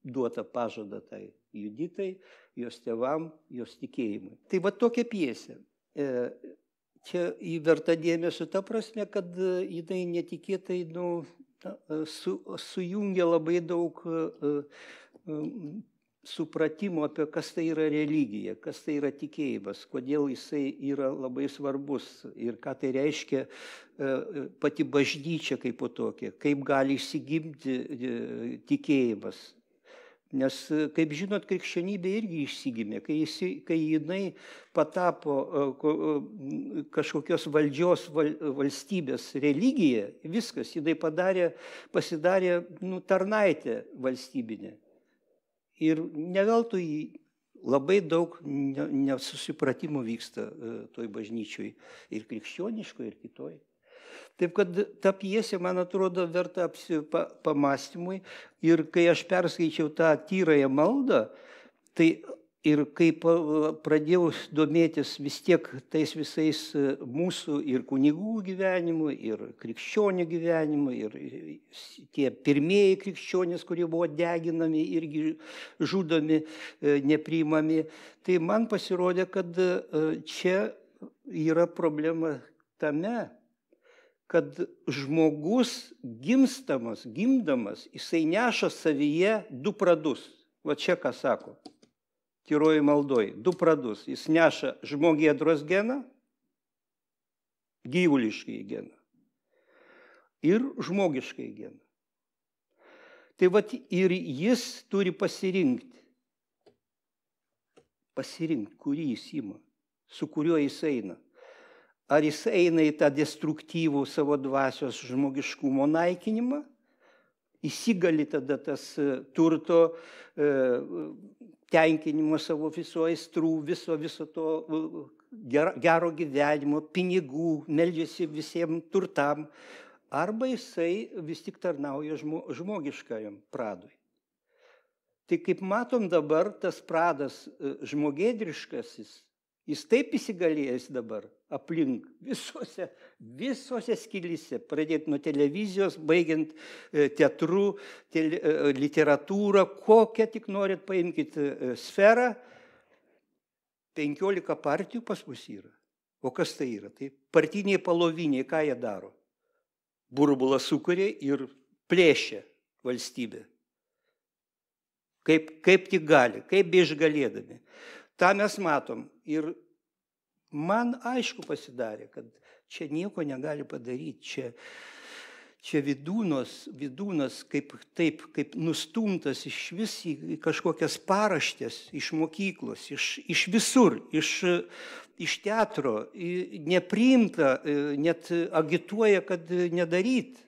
duotą pažadą tai Juditai, jos tėvam, jos tikėjimui. Tai va tokia pjesė. Čia įverta dėmesio ta prasme, kad jinai netikėtai sujungia labai daug supratimo apie kas tai yra religija, kas tai yra tikėjimas, kodėl jisai yra labai svarbus ir ką tai reiškia pati bažnyčia kaip po tokia, kaip gali išsigimti tikėjimas. Nes, kaip žinot, krikščionybė irgi išsigimė, kai jinai patapo kažkokios valdžios valstybės religija, viskas, jinai pasidarė tarnaitė valstybinė. Ir ne veltui labai daug nesusipratimų vyksta toj bažnyčioj, ir krikščioniškoj, ir kitoj. Taip kad ta pjesė, man atrodo, verta pamastymui. Ir kai aš perskaičiau tą tyrąją maldą, tai Ir kai pradėjau domėtis vis tiek tais visais mūsų ir kunigų gyvenimu, ir krikščionių gyvenimu, ir tie pirmieji krikščionys, kurie buvo deginami, irgi žudomi, nepriimami, tai man pasirodė, kad čia yra problema tame, kad žmogus gimdamas, jisai neša savyje du pradus. Va čia ką sako. Tyrojų maldoj, du pradus. Jis neša žmogėdros geną, gyvuliškai geną ir žmogiškai geną. Tai vat ir jis turi pasirinkti, kurį jis ima, su kuriuo jis eina. Ar jis eina į tą destruktyvų savo dvasios žmogiškumo naikinimą, įsigali tada tas turto tenkinimo savo viso aistrų, viso to gero gyvenimo, pinigų, meldžiasi visiems turtam, arba jisai vis tik tarnauja žmogiškajam pradui. Tai kaip matom dabar, tas pradas žmogėdriškasis, jis taip įsigalėjęs dabar aplink visose skilyse, pradėt nuo televizijos, baigiant teatru, literatūrą, kokią tik norit, paimkit sferą, 15 partijų pas mus yra. O kas tai yra? Tai partiniai paloviniai, ką jie daro? Burbulą sukuria ir plėšia valstybę. Kaip tik gali, kaip beišgalėdami. Ta mes matom. Ir man aišku pasidarė, kad čia nieko negali padaryti. Čia Vydūnas kaip nustumtas iš vis į kažkokias paraštės, iš mokyklos, iš visur, iš teatro, nepriimta, net agituoja, kad nedaryt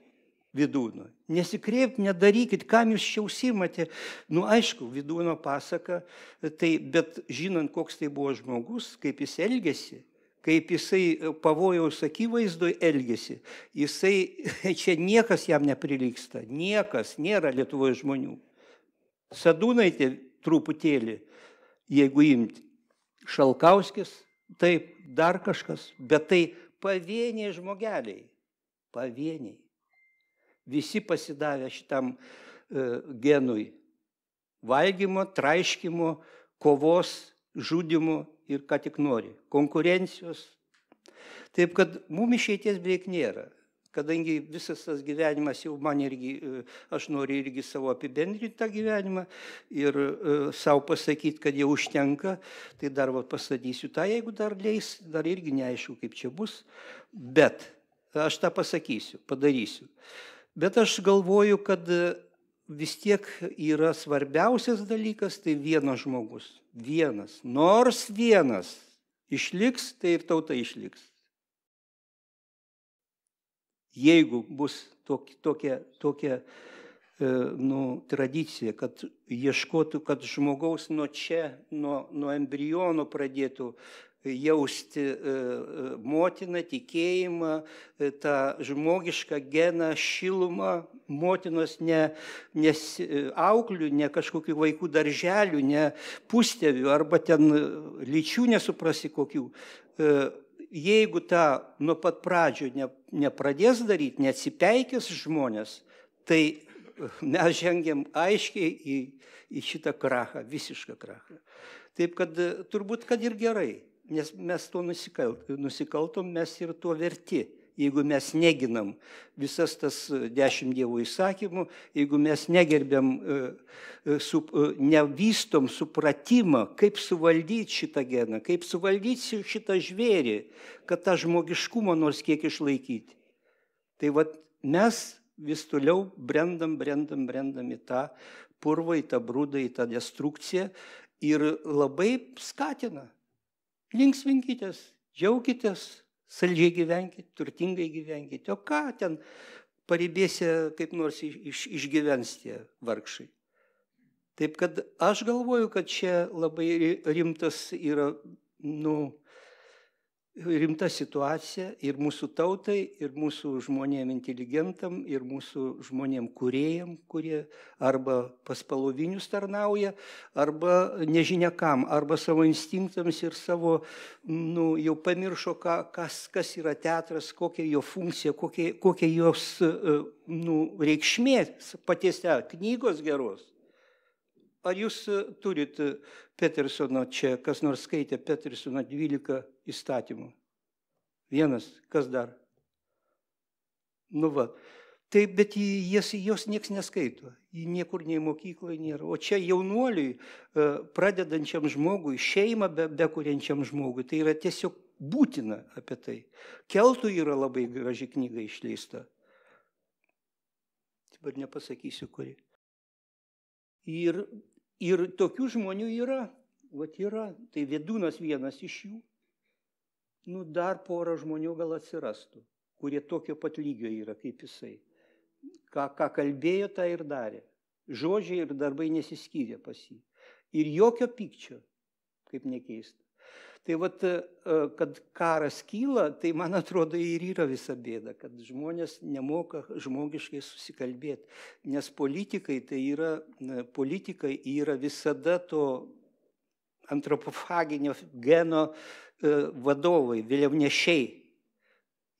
Vydūno. Nesikreipt, nedarykit, kam jūs čia užsiimate. Nu, aišku, Vydūno pasaka, bet žinant, koks tai buvo žmogus, kaip jis elgėsi, kaip jisai pavojaus akivaizdoj elgėsi, jisai, čia niekas jam neprilygsta, niekas, nėra Lietuvoje žmonių. Sadūnaitė truputėlį, jeigu imti, Šalkauskis, taip, dar kažkas, bet tai pavieniai žmogeliai, pavieniai. Visi pasidavę šitam genui valgymo, traiškimo, kovos, žudimo ir ką tik nori, konkurencijos. Taip, kad mums išeities beveik nėra, kadangi visas tas gyvenimas jau man irgi, aš noriu irgi savo apibendrinti tą gyvenimą ir savo pasakyti, kad jau užtenka, tai dar pasakysiu tą, jeigu dar leis, dar irgi neaišku, kaip čia bus, bet aš tą pasakysiu, padarysiu. Bet aš galvoju, kad vis tiek yra svarbiausias dalykas, tai vienas žmogus. Vienas. Nors vienas išliks, tai ir tauta išliks. Jeigu bus tokia tradicija, kad ieškotų, kad žmogaus nuo čia, nuo embriono pradėtų jausti motiną, tikėjimą, tą žmogišką geną, šilumą, motinos ne auklių, ne kažkokių vaikų darželių, ne pustėvių, arba ten lyčių nesuprasi kokių. Jeigu tą nuo pat pradžių nepradės daryti, neatsipeikės žmonės, tai mes žengiam aiškiai į šitą krachą, visišką krachą. Taip, kad turbūt, kad ir gerai. Nes mes to nusikaltom, mes ir to verti. Jeigu mes neginam visas tas 10 Dievo įsakymų, jeigu mes negerbiam, nevystom supratimą, kaip suvaldyti šitą geną, kaip suvaldyti šitą žvėrį, kad tą žmogiškumą nors kiek išlaikyti. Tai vat mes vis toliau brendam į tą purvą, į tą brudą, į tą destrukciją ir labai skatina. Linksminkitės, džiaukitės, saldžiai gyvenkit, turtingai gyvenkit. O ką ten paribėse kaip nors išgyvens tie vargšai. Taip kad aš galvoju, kad čia labai rimtas yra rimta situacija ir mūsų tautai, ir mūsų žmonėm inteligentam, ir mūsų žmonėm kūrėjam, kurie arba pas palovinius tarnauja, arba nežinia kam, arba savo instinktams ir savo, jau pamiršo, kas yra teatras, kokia jo funkcija, kokia jos reikšmė paties knygos geros. Ar jūs turit Petersono čia, kas nors skaitė Petersono 12 įstatymų? Vienas, kas dar? Taip, bet jos nieks neskaito. Jį niekur nei mokykloje nėra. O čia jaunuoliui, pradedančiam žmogui, šeimą bekuriančiam žmogui, tai yra tiesiog būtina apie tai. Keltų yra labai graži knyga išleista. Dabar nepasakysiu, kuri. Ir tokių žmonių yra. Tai Vydūnas vienas iš jų. Dar porą žmonių gal atsirastų, kurie tokio pat lygio yra kaip jisai. Ką kalbėjo, tą ir darė. Žodžiai ir darbai nesiskyrė pas jį. Ir jokio pykčio, kaip nekeista. Tai kad karas kyla, tai man atrodo ir yra visa bėda, kad žmonės nemoka žmogiškai susikalbėti. Nes politikai yra visada to antropofaginio geno vadovai, vėliavnešiai.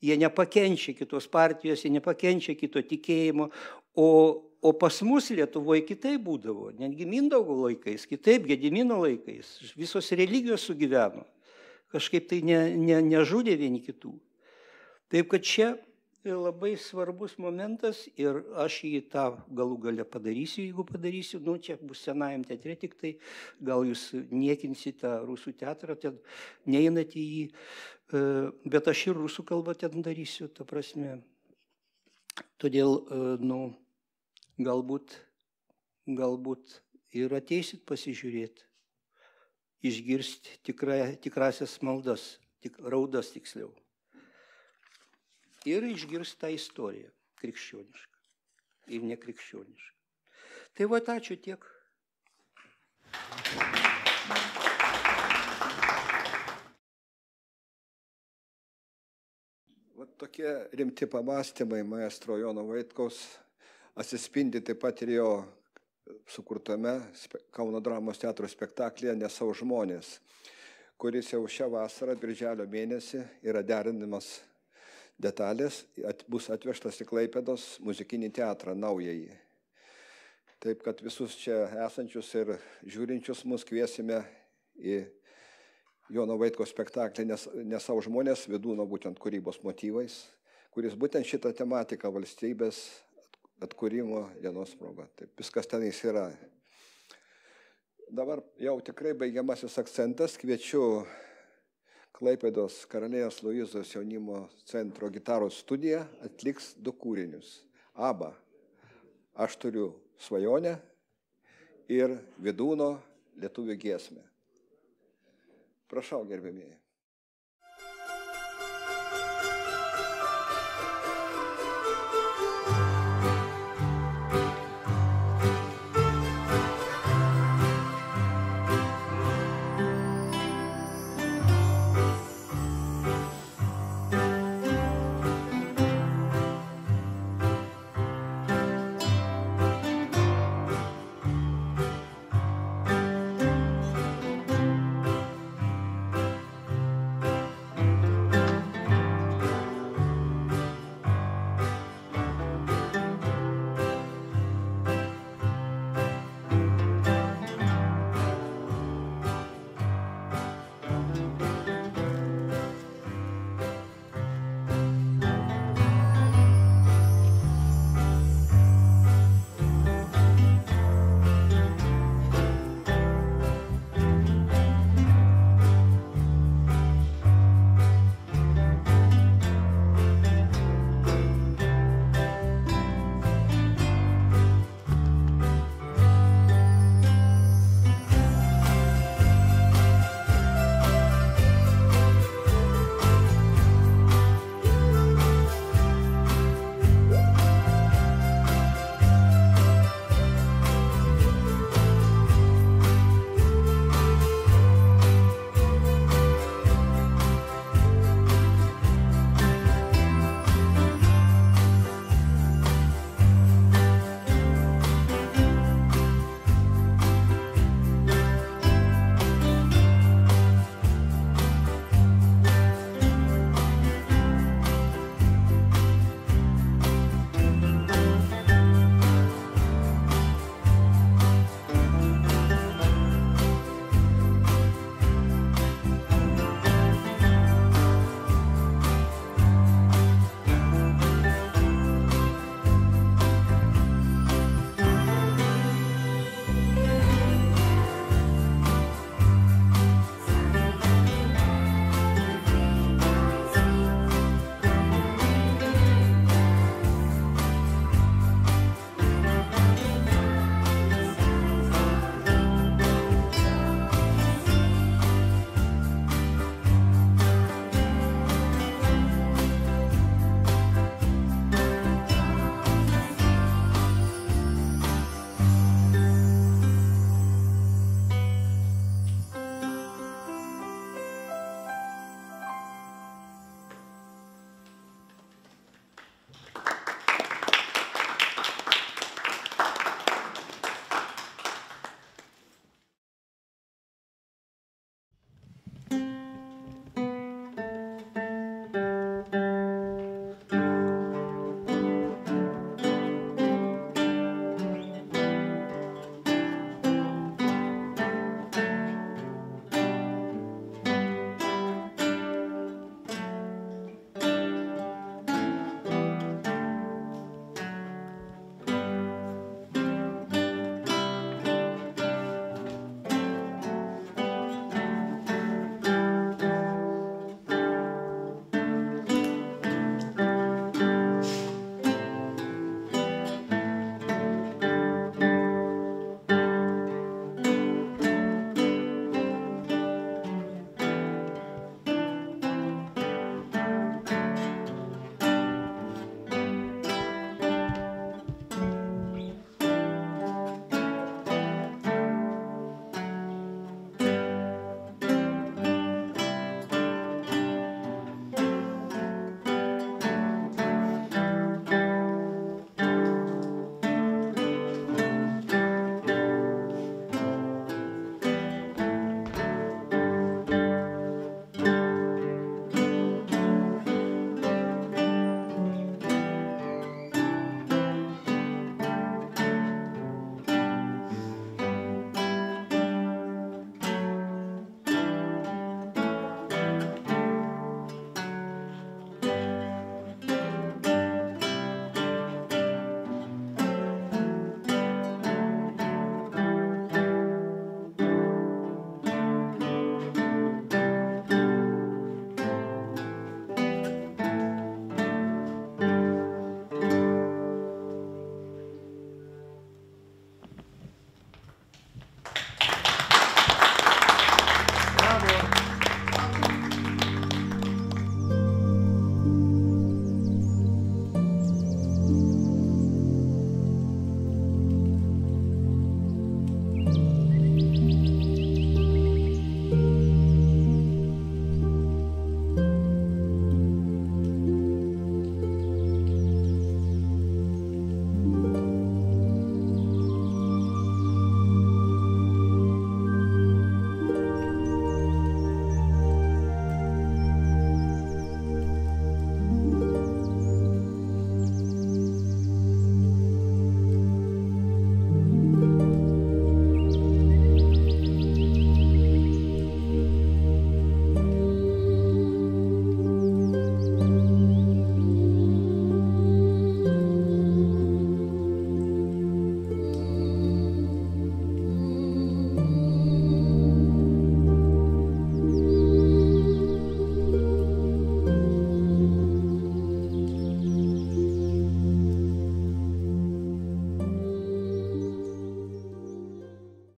Jie nepakenčia kitos partijos, jie nepakenčia kito tikėjimo, o pas mus Lietuvoje kitaip būdavo, netgi Mindaugo laikais, kitaip Gedimino laikais, visos religijos sugyveno, kažkaip tai nežudė vieni kitų. Taip, kad čia labai svarbus momentas ir aš jį tą galų gale padarysiu, jeigu padarysiu, čia bus Senajam teatre, tik tai gal jūs niekinsite Rusų teatrą, ten neinate į jį, bet aš ir rusų kalbą ten darysiu, ta prasme. Todėl, galbūt ir ateisit pasižiūrėti, išgirsti tikrasias maldas, raudas tiksliau. Ir išgirsti tą istoriją, krikščionišką ir nekrikščionišką. Tai ačiū tiek. Tokie rimti pamastymai maestro Jono Vaitkaus atsispindi taip pat ir jo sukurtame Kauno dramos teatro spektaklyje Nesau žmonės, kuris jau šią vasarą, birželio mėnesį, yra derinimas detalės, bus atvežtas į Klaipėdos muzikinį teatrą naująjį. Taip, kad visus čia esančius ir žiūrinčius mus kviesime į Jono Vaitkaus spektaklį Nesau žmonės, Vydūno būtent kūrybos motyvais, kuris būtent šitą tematiką valstybės atkūrimo dienos proga. Taip, viskas tenais yra. Dabar jau tikrai baigiamasis akcentas, kviečiu Klaipėdos Karalienės Luizos jaunimo centro gitaros studija atliks 2 kūrinius. Aba, Aš turiu svajonę ir Vydūno lietuvių giesmę. Prašau, gerbėmieji.